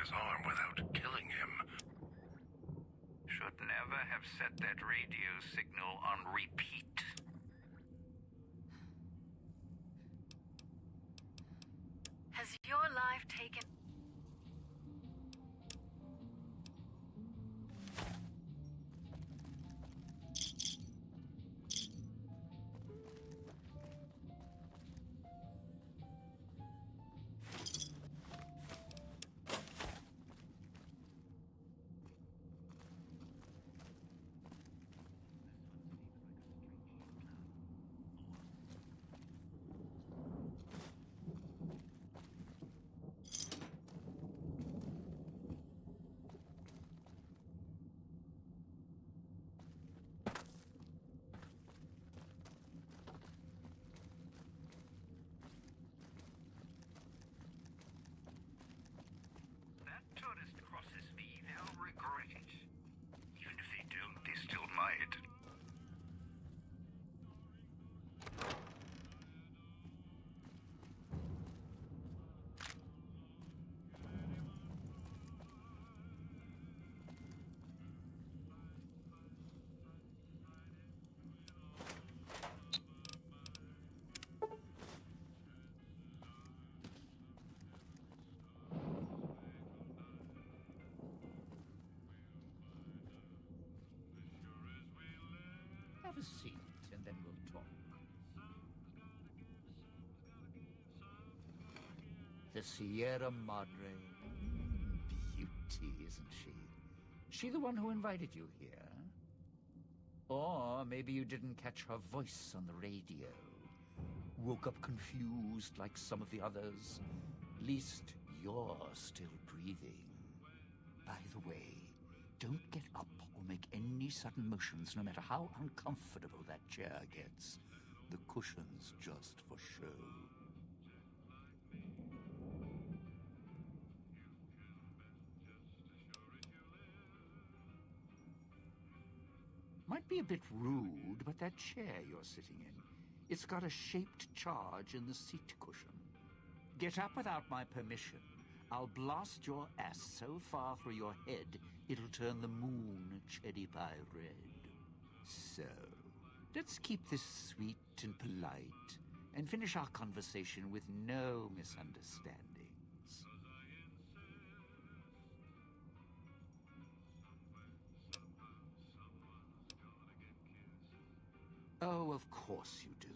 his arm without killing him. Should never have set that radio signal on repeat. Has your life taken... That tourist crosses me, they'll regret it. Even if they don't, they still might. Have a seat, and then we'll talk. The Sierra Madre. Beauty, isn't she? She the one who invited you here? Or maybe you didn't catch her voice on the radio. Woke up confused like some of the others. At least you're still breathing. By the way, don't get up or make any sudden motions, no matter how uncomfortable that chair gets. The cushion's just for show. Might be a bit rude, but that chair you're sitting in, it's got a shaped charge in the seat cushion. Get up without my permission. I'll blast your ass so far through your head, it'll turn the moon cherry pie red. So, let's keep this sweet and polite, and finish our conversation with no misunderstandings. Oh, of course you do.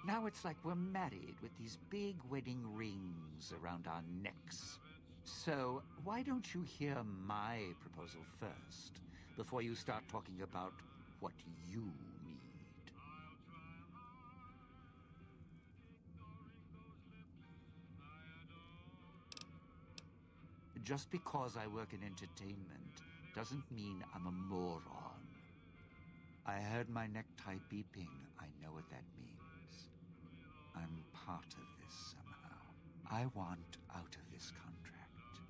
Now it's like we're married with these big wedding rings around our necks. So, why don't you hear my proposal first, before you start talking about what you need? Just because I work in entertainment doesn't mean I'm a moron. I heard my necktie beeping. I know what that means. I'm part of this somehow. I want out of this contract.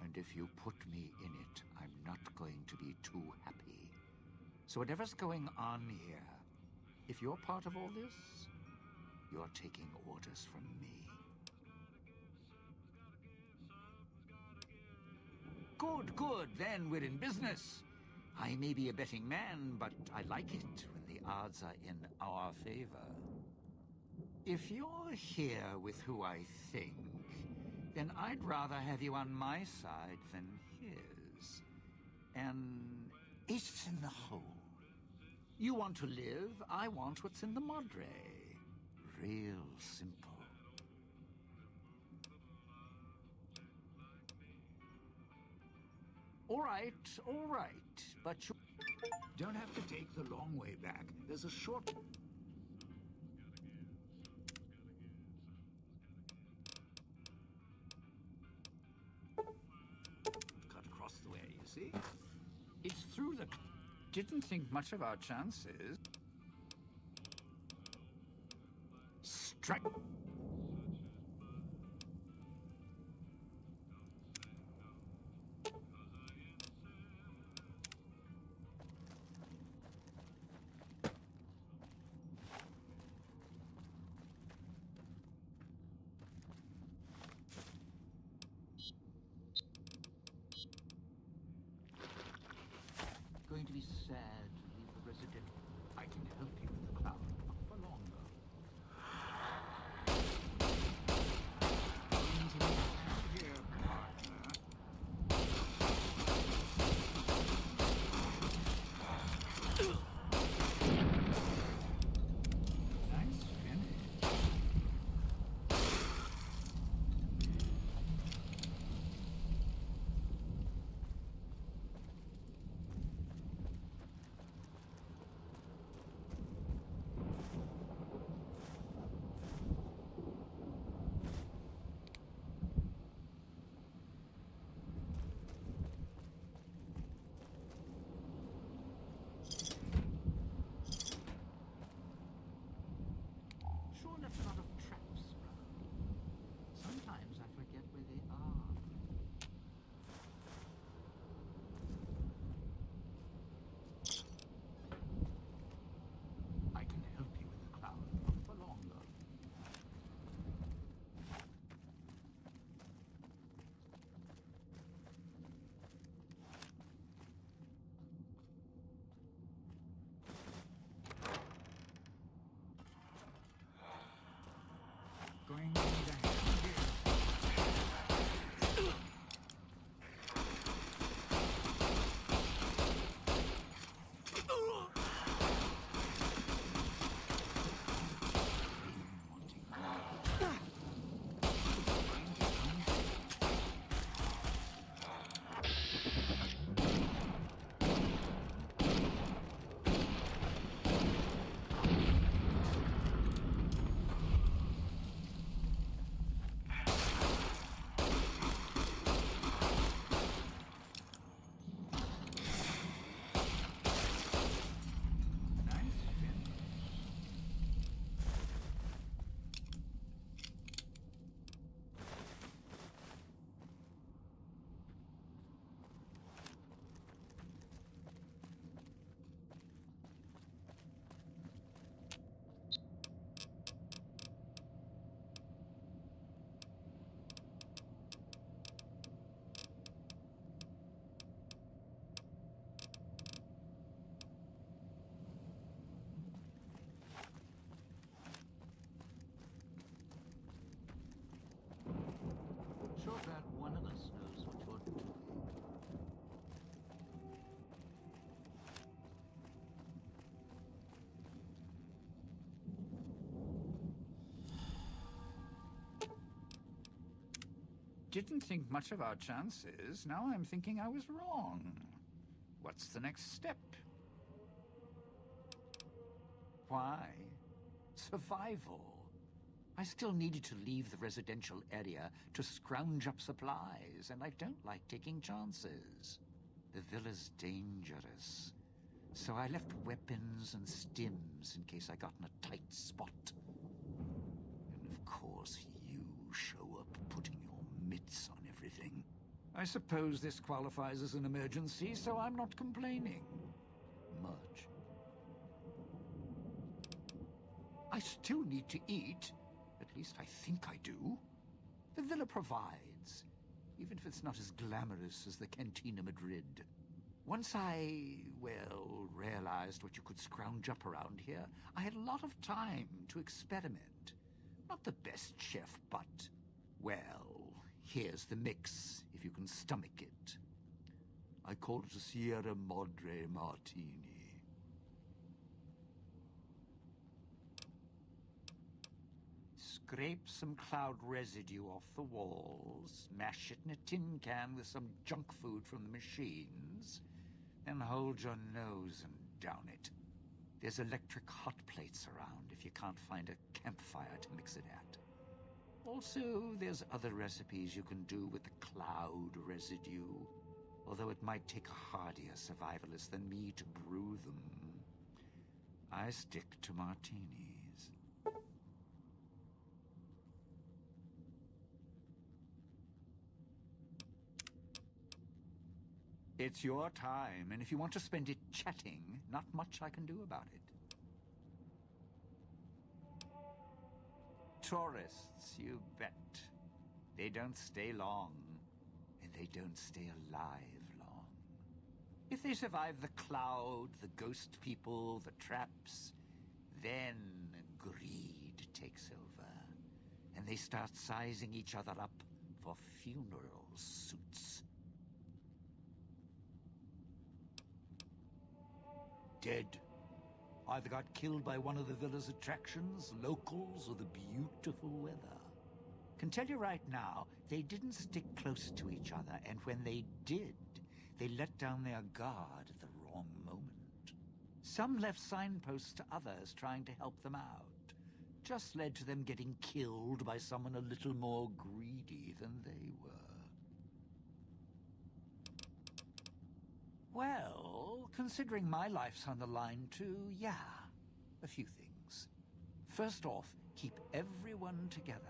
And if you put me in it, I'm not going to be too happy. So whatever's going on here, if you're part of all this, you're taking orders from me. Good, good. Then we're in business. I may be a betting man, but I like it when the odds are in our favor. If you're here with who I think, then I'd rather have you on my side than his. And it's in the hole. You want to live, I want what's in the Madre. Real simple. All right, but you don't have to take the long way back. There's a short... cut across the way, you see? It's through the... Didn't think much of our chances. Strike... terribly sad to leave the resident. I can help you in the cloud, not for longer. Into the hand here, partner. Nice finish. Sure left a lot of traps around. Sometimes I forget where they are. I can help you in the cloud, not for longer. Going to need a hand here. Nice finish. Sure glad one of us knows what you're doing. Didn't think much of our chances. Now I'm thinking I was wrong. What's the next step? Why? Survival. I still needed to leave the residential area to scrounge up supplies, and I don't like taking chances. The villa's dangerous, so I left weapons and stims in case I got in a tight spot. And of course, you show up putting your mitts on everything. I suppose this qualifies as an emergency, so I'm not complaining. Much. I still need to eat. At least I think I do. The villa provides, even if it's not as glamorous as the Cantina Madrid. Once I, well, realized what you could scrounge up around here, I had a lot of time to experiment. Not the best chef, but, well, here's the mix, if you can stomach it. I call it a Sierra Madre Martini. Scrape some cloud residue off the walls, mash it in a tin can with some junk food from the machines, then hold your nose and down it. There's electric hot plates around if you can't find a campfire to mix it at. Also, there's other recipes you can do with the cloud residue, although it might take a hardier survivalist than me to brew them. I stick to martinis. It's your time, and if you want to spend it chatting, not much I can do about it. Tourists, you bet. They don't stay long, and they don't stay alive long. If they survive the cloud, the ghost people, the traps, then greed takes over, and they start sizing each other up for funeral suits. Dead. Either got killed by one of the villa's attractions, locals, or the beautiful weather. Can tell you right now, they didn't stick close to each other, and when they did, they let down their guard at the wrong moment. Some left signposts to others trying to help them out. Just led to them getting killed by someone a little more greedy than they were. Well, considering my life's on the line too, yeah, a few things. First off, keep everyone together.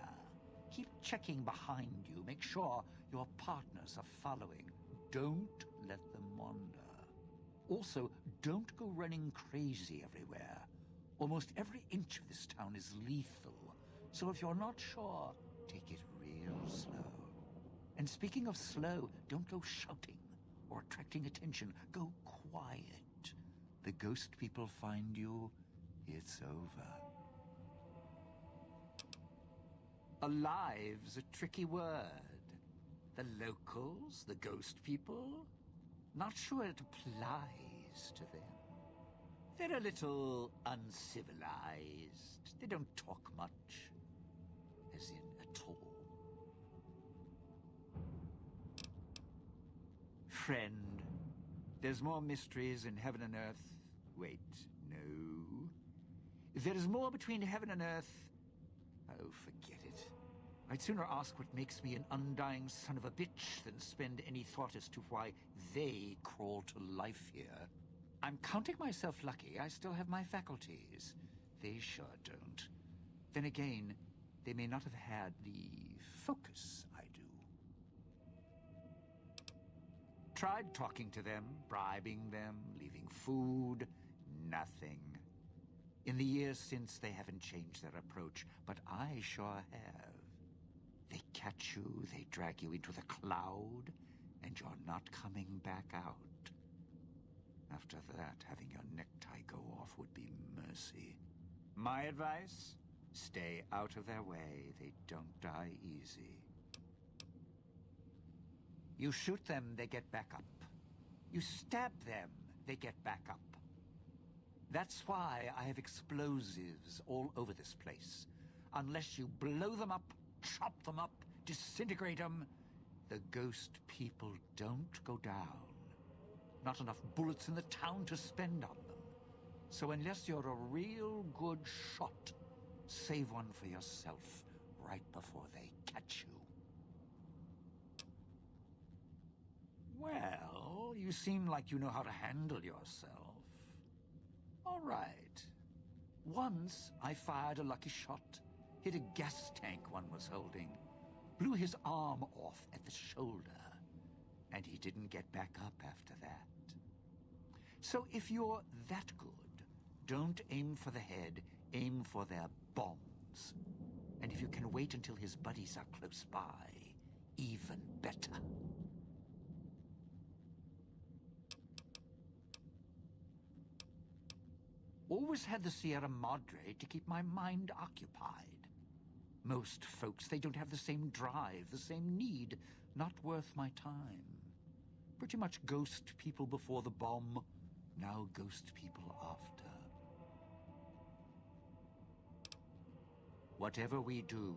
Keep checking behind you. Make sure your partners are following. Don't let them wander. Also, don't go running crazy everywhere. Almost every inch of this town is lethal. So if you're not sure, take it real slow. And speaking of slow, don't go shouting or attracting attention. Go quiet. The ghost people find you, it's over. Alive's a tricky word. The locals, the ghost people, not sure it applies to them. They're a little uncivilized. They don't talk much, as in at all. Friend, there's more mysteries in heaven and earth. Wait, no. There is more between heaven and earth. Oh, forget it. I'd sooner ask what makes me an undying son of a bitch than spend any thought as to why they crawl to life here. I'm counting myself lucky I still have my faculties. They sure don't. Then again, they may not have had the focus I do. Tried talking to them, bribing them, leaving food. Nothing. In the years since, they haven't changed their approach, but I sure have. They catch you, they drag you into the cloud, and you're not coming back out. After that, having your necktie go off would be mercy. My advice? Stay out of their way. They don't die easy. You shoot them, they get back up. You stab them, they get back up. That's why I have explosives all over this place. Unless you blow them up, chop them up, disintegrate them, the ghost people don't go down. Not enough bullets in the town to spend on them. So unless you're a real good shot, save one for yourself right before they catch you. Well, you seem like you know how to handle yourself. All right. Once I fired a lucky shot, hit a gas tank one was holding, blew his arm off at the shoulder, and he didn't get back up after that. So if you're that good, don't aim for the head, aim for their bombs. And if you can wait until his buddies are close by, even better. Always had the Sierra Madre to keep my mind occupied. Most folks, they don't have the same drive, the same need. Not worth my time. Pretty much ghost people before the bomb, now ghost people after. Whatever we do,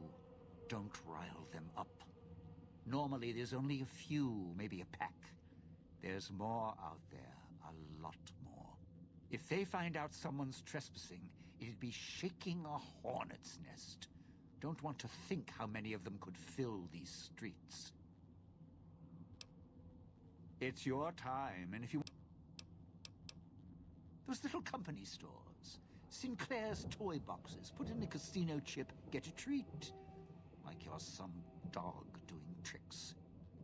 don't rile them up. Normally there's only a few, maybe a pack. There's more out there, a lot more. If they find out someone's trespassing, it'd be shaking a hornet's nest. Don't want to think how many of them could fill these streets. It's your time, and if you... Those little company stores, Sinclair's toy boxes, put in a casino chip, get a treat. Like you're some dog doing tricks.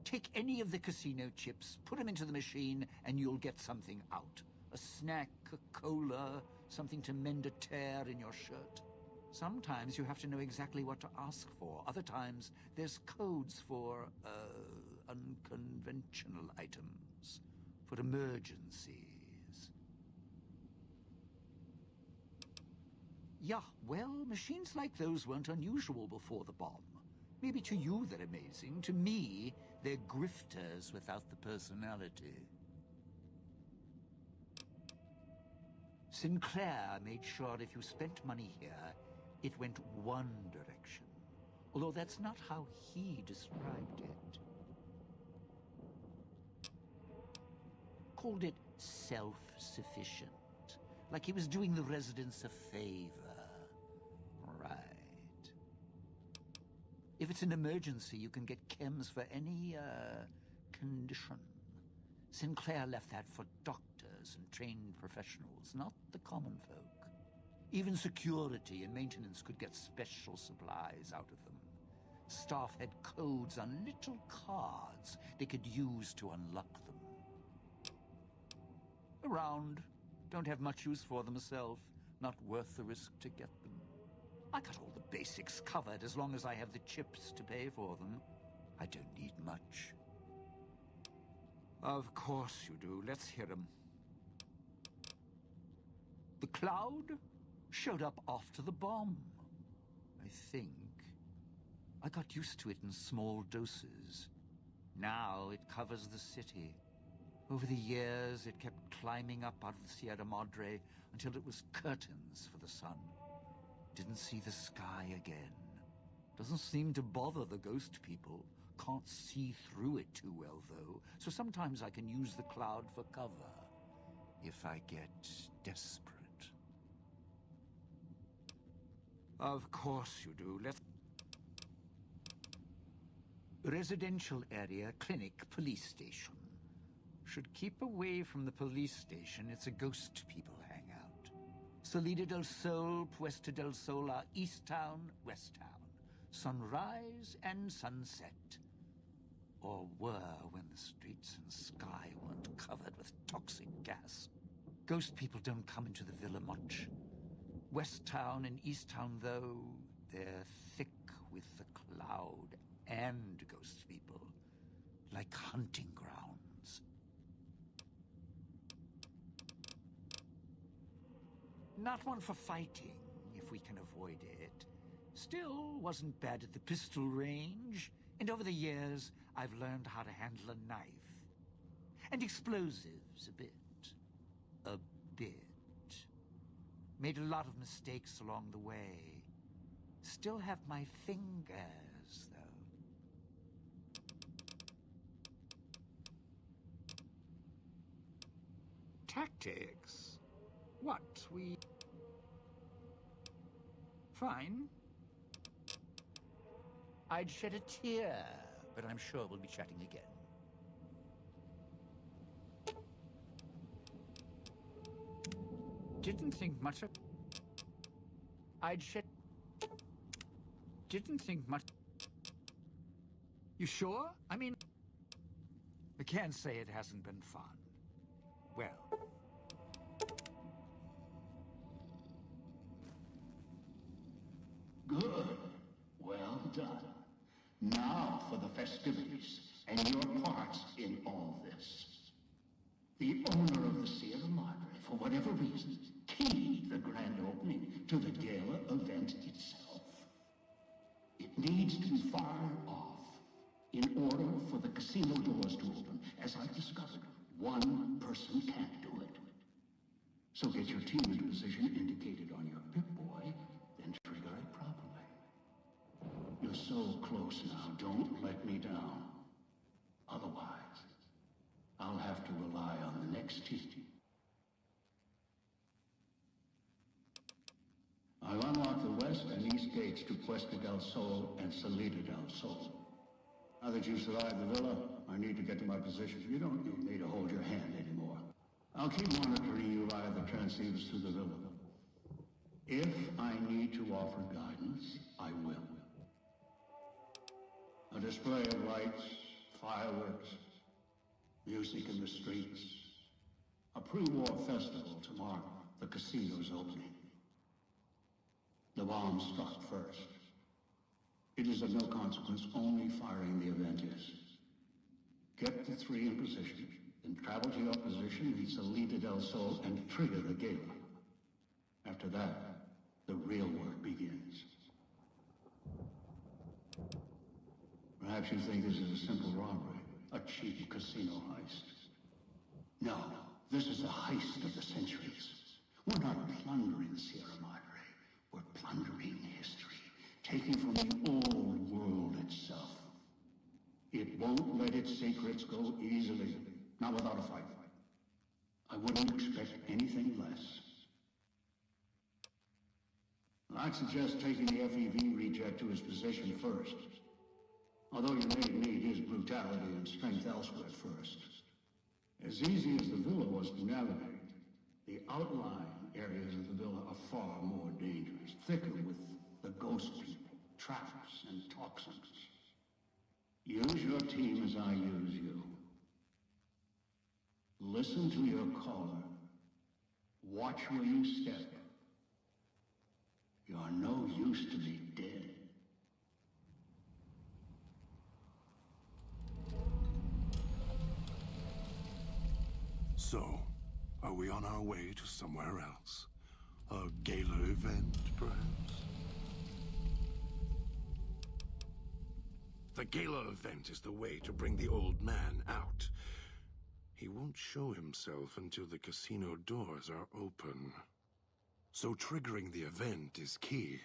Take any of the casino chips, put them into the machine, and you'll get something out. A snack, a cola, something to mend a tear in your shirt. Sometimes you have to know exactly what to ask for. Other times, there's codes for, unconventional items. for emergencies. Yeah, well, machines like those weren't unusual before the bomb. Maybe to you they're amazing. To me, they're grifters without the personality. Sinclair made sure if you spent money here, it went one direction. Although that's not how he described it. Called it self-sufficient. Like he was doing the residents a favor. Right. If it's an emergency, you can get chems for any, condition. Sinclair left that for doctors and trained professionals, not the common folk. Even security and maintenance could get special supplies out of them. Staff had codes on little cards they could use to unlock them. Around. Don't have much use for them myself. Not worth the risk to get them. I got all the basics covered as long as I have the chips to pay for them. I don't need much. Of course you do. Let's hear them. The cloud showed up after the bomb, I think. I got used to it in small doses. Now it covers the city. Over the years, it kept climbing up out of the Sierra Madre until it was curtains for the sun. Didn't see the sky again. Doesn't seem to bother the ghost people. Can't see through it too well, though, so sometimes I can use the cloud for cover. If I get desperate. Of course you do. Let's... Residential area, clinic, police station. Should keep away from the police station. It's a ghost people hangout. Salida del Sol, Puesta del Sol are East Town, West Town. Sunrise and sunset. Or were when the streets and sky weren't covered with toxic gas. Ghost people don't come into the villa much. West Town and East Town, though, they're thick with the cloud and ghost people. Like hunting grounds. Not one for fighting, if we can avoid it. Still, wasn't bad at the pistol range. And over the years, I've learned how to handle a knife. And explosives, a bit. A bit. Made a lot of mistakes along the way. Still have my fingers, though. Tactics? What, we... Fine. I'd shed a tear, but I'm sure we'll be chatting again. Didn't think much of... I'd shed... Didn't think much... You sure? I mean... I can't say it hasn't been fun. Well... Good. Well done. Now for the festivities and your parts in all this. The owner of the Sierra Madre, for whatever reason, keyed the grand opening to the gala event itself. It needs to be fired off in order for the casino doors to open. As I've discovered, one person can't do it. So get your team into position indicated on your Pip-Boy, then trigger it properly. You're so close now, don't let me down. Otherwise, I'll have to rely on the next team. I've unlocked the west and east gates to Puesta del Sol and Salida del Sol. Now that you've survived the villa, I need to get to my position. You don't need me to hold your hand anymore. I'll keep monitoring you via the transceivers through the villa. If I need to offer guidance, I will. A display of lights, fireworks, music in the streets. A pre-war festival to mark the casino's opening. The bomb struck first. It is of no consequence, only firing the event is. Get the three in position, Then travel to your position, reach the Lita del Sol, and trigger the Gala. After that, the real work begins. Perhaps you think this is a simple robbery, a cheap casino heist. No, this is a heist of the centuries. We're not plundering Sierra Madre. We're plundering history, taking from the old world itself. It won't let its secrets go easily, not without a fight. I wouldn't expect anything less. I'd suggest taking the FEV reject to his position first. Although you may need his brutality and strength elsewhere first. As easy as the villa was to navigate, the outlying areas of the villa are far more dangerous, thicker with the ghost people, traps, and toxins. Use your team as I use you. Listen to your caller. Watch where you step. You're no use to me dead. So, are we on our way to somewhere else? A gala event, perhaps? The gala event is the way to bring the old man out. He won't show himself until the casino doors are open. So triggering the event is key.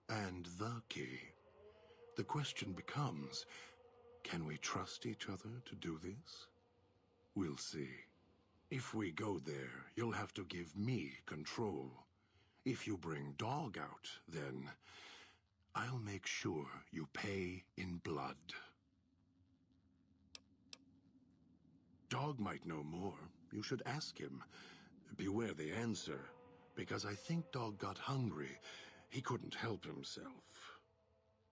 And the key. The question becomes, can we trust each other to do this? We'll see. If we go there, you'll have to give me control. If you bring Dog out, then I'll make sure you pay in blood. Dog might know more. You should ask him. Beware the answer, because I think Dog got hungry. He couldn't help himself.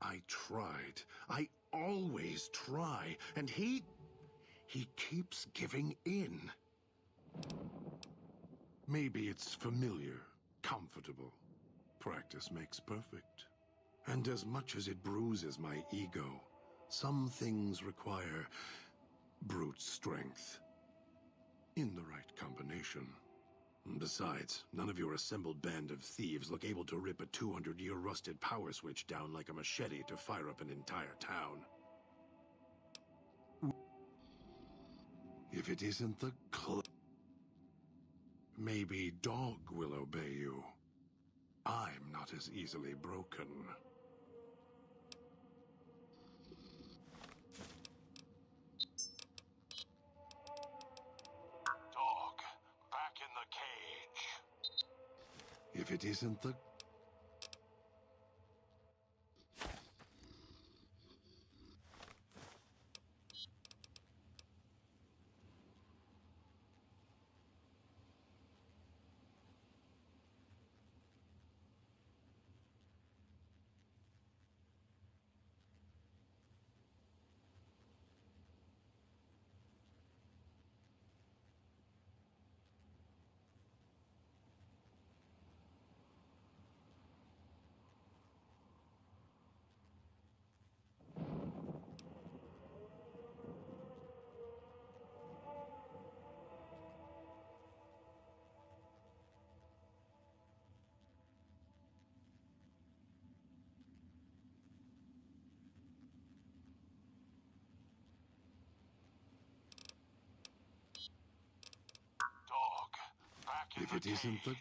I tried. I always try, and he keeps giving in. Maybe it's familiar, comfortable. Practice makes perfect. And as much as it bruises my ego, some things require brute strength. In the right combination. Besides, none of your assembled band of thieves look able to rip a 200-year rusted power switch down like a machete to fire up an entire town. If it isn't the maybe Dog will obey you. I'm not as easily broken. Dog, back in the cage. If it isn't the if it isn't the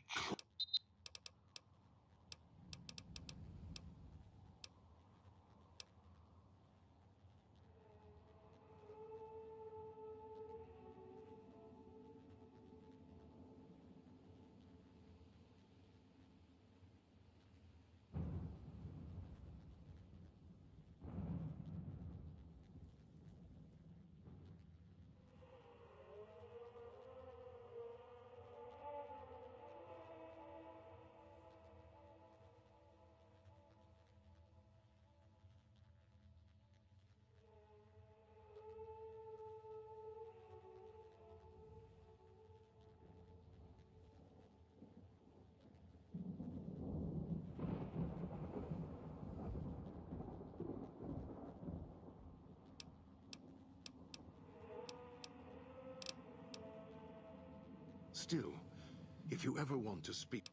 Still, if you ever want to speak...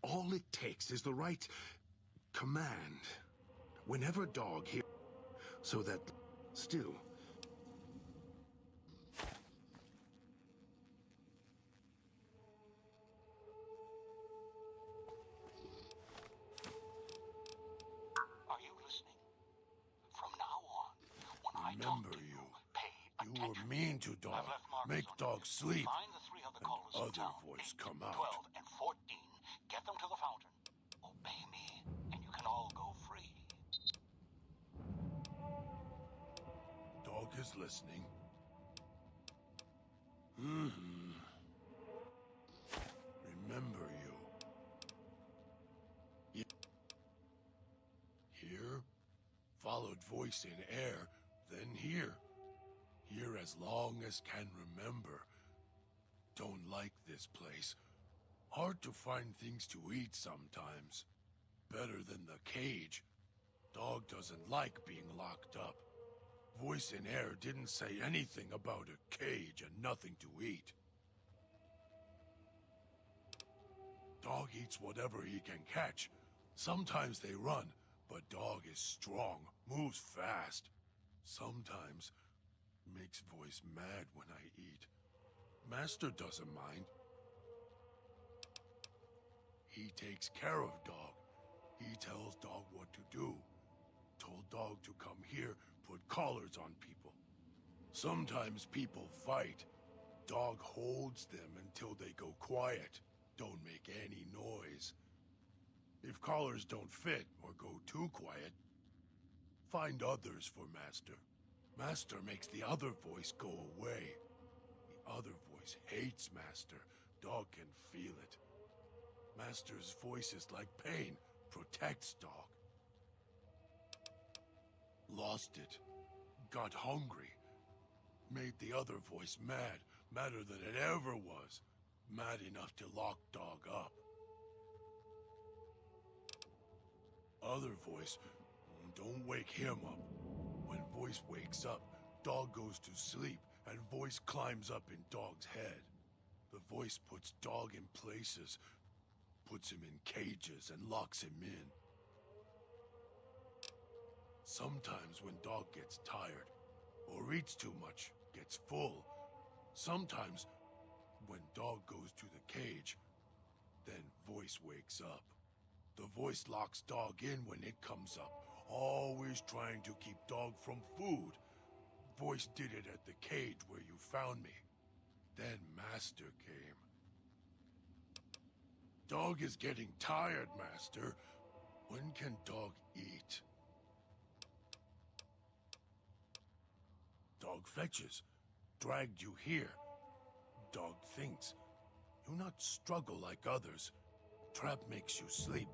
All it takes is the right command. Whenever dog hears... So that... Still... Are you listening? From now on, when I talk Remember to you, you. pay You attention. were mean to dog. I've left markers Make on dog you. sleep. Find the three other callers in Other town, voice 8, come out. 12, and 14. Get them to the fountain. Obey me, and you can all go free. Dog is listening. Remember you. Here, followed voice in air, then here. Here as long as can remember. Don't like this place. Hard to find things to eat sometimes. Better than the cage. Dog doesn't like being locked up. Voice in air didn't say anything about a cage and nothing to eat. Dog eats whatever he can catch. Sometimes they run, but dog is strong, moves fast. Sometimes makes voice mad when I eat. Master doesn't mind. He takes care of dog. He tells dog what to do. Told dog to come here, put collars on people. Sometimes people fight. Dog holds them until they go quiet. Don't make any noise. If collars don't fit or go too quiet, find others for Master. Master makes the other voice go away. The other voice hates Master. Dog can feel it. Master's voice is like pain, protects dog. Lost it. Got hungry. Made the other voice mad, madder than it ever was. Mad enough to lock dog up. Other voice, don't wake him up. When voice wakes up, dog goes to sleep and voice climbs up in dog's head. The voice puts dog in places, puts him in cages and locks him in. Sometimes when dog gets tired or eats too much, gets full. Sometimes when dog goes to the cage, then voice wakes up. The voice locks dog in when it comes up, always trying to keep dog from food. Voice did it at the cage where you found me. Then Master came. Dog is getting tired, Master. When can dog eat? Dog fetches. Dragged you here. Dog thinks. You not struggle like others. Trap makes you sleep.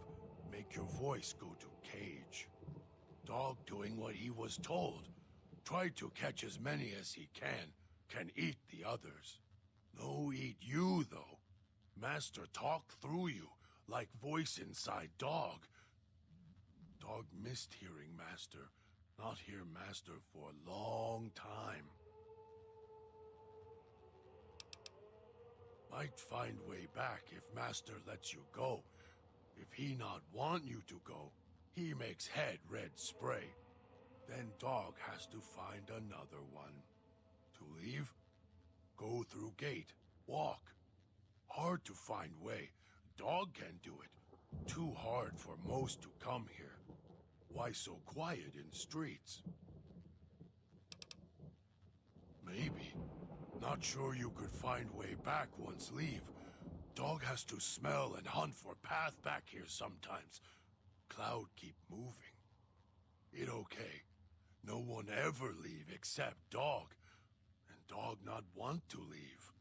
Make your voice go to cage. Dog doing what he was told. Try to catch as many as he can eat the others. No eat you, though. Master talk through you, like voice inside dog. Dog missed hearing Master. Not hear Master for a long time. Might find way back if Master lets you go. If he not want you to go, he makes head red spray. Then dog has to find another one. To leave? Go through gate. Walk. Hard to find way. Dog can do it. Too hard for most to come here. Why so quiet in streets? Maybe. Not sure you could find way back once leave. Dog has to smell and hunt for path back here sometimes. Cloud keep moving. It okay. No one ever leave except dog. And dog not want to leave.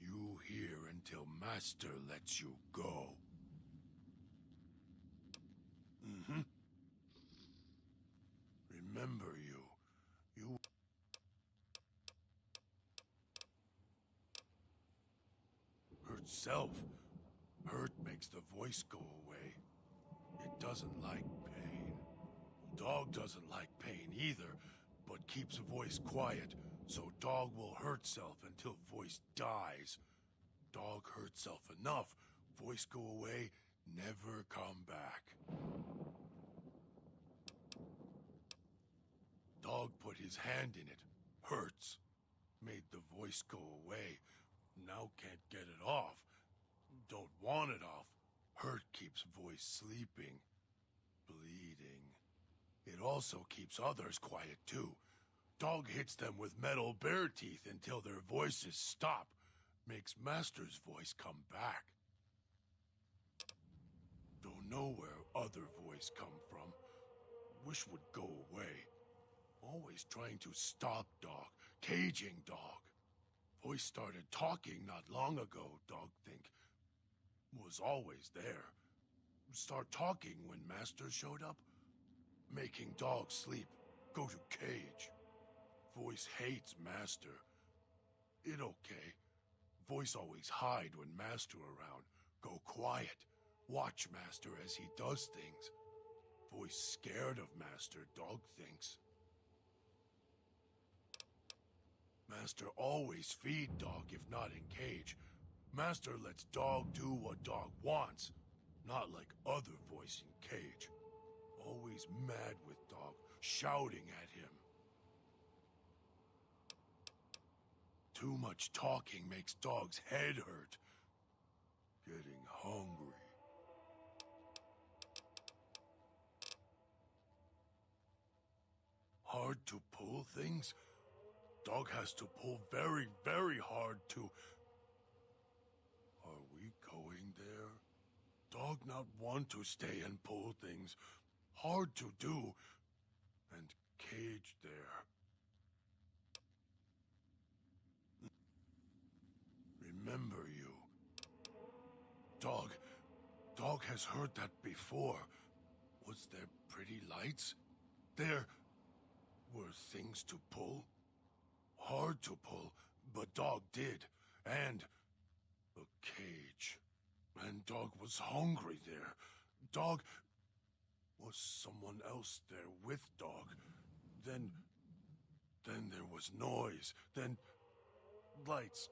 You here until Master lets you go. Remember you. You... Hurt self. Hurt makes the voice go away. It doesn't like pain. Dog doesn't like pain either, but keeps voice quiet, so dog will hurt self until voice dies. Dog hurt self enough, voice go away, never come back. Dog put his hand in it, hurts. Made the voice go away, now can't get it off. Don't want it off, hurt keeps voice sleeping, bleeding. It also keeps others quiet too. Dog hits them with metal bear teeth until their voices stop. Makes Master's voice come back. Don't know where other voice come from. Wish would go away. Always trying to stop dog, caging dog. Voice started talking not long ago, dog think. Was always there. Start talking when Master showed up. Making dog sleep, go to cage. Voice hates Master. It okay. Voice always hide when Master around. Go quiet. Watch Master as he does things. Voice scared of Master, dog thinks. Master always feed dog if not in cage. Master lets dog do what dog wants. Not like other voice in cage. Always mad with dog, shouting at him. Too much talking makes dog's head hurt. Getting hungry. Hard to pull things? Dog has to pull very, very hard to... Are we going there? Dog not want to stay and pull things. Hard to do. And cage there. Remember you. Dog has heard that before. Was there pretty lights? There were things to pull? Hard to pull, but dog did. And a cage. And dog was hungry there. Dog was someone else there with dog. Then there was noise. Then lights.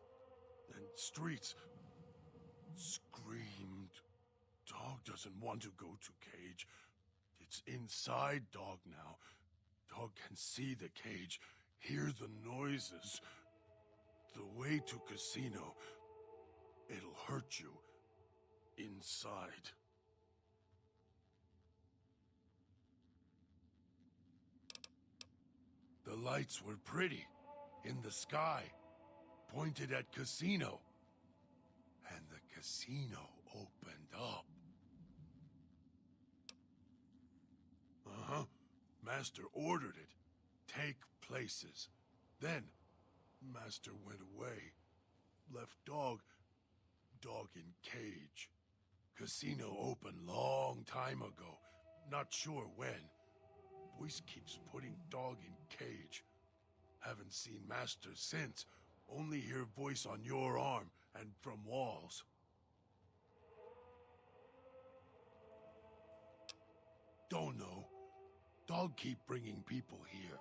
Then streets. Screamed. Dog doesn't want to go to cage. It's inside dog now. Dog can see the cage, hear the noises. The way to casino. It'll hurt you. Inside. The lights were pretty. In the sky. Pointed at casino. And the casino opened up. Uh-huh. Master ordered it. Take places. Then, Master went away. Left dog in cage. Casino opened long time ago. Not sure when. Voice keeps putting dog in cage. Haven't seen Master since. Only hear voice on your arm and from walls. Don't know. Dog keep bringing people here.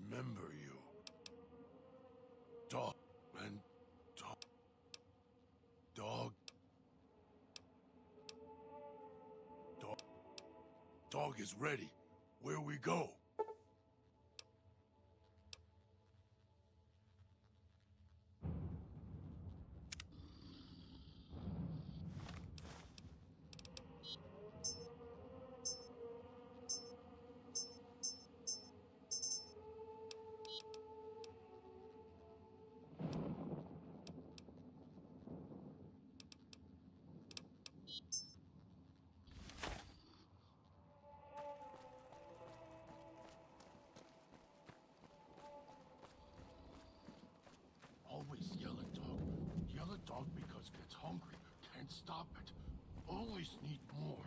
Remember you. Dog and dog. Dog. Dog. Dog is ready. Where we go? Always yell at dog. Yell at dog because gets hungry. Can't stop it. Always need more.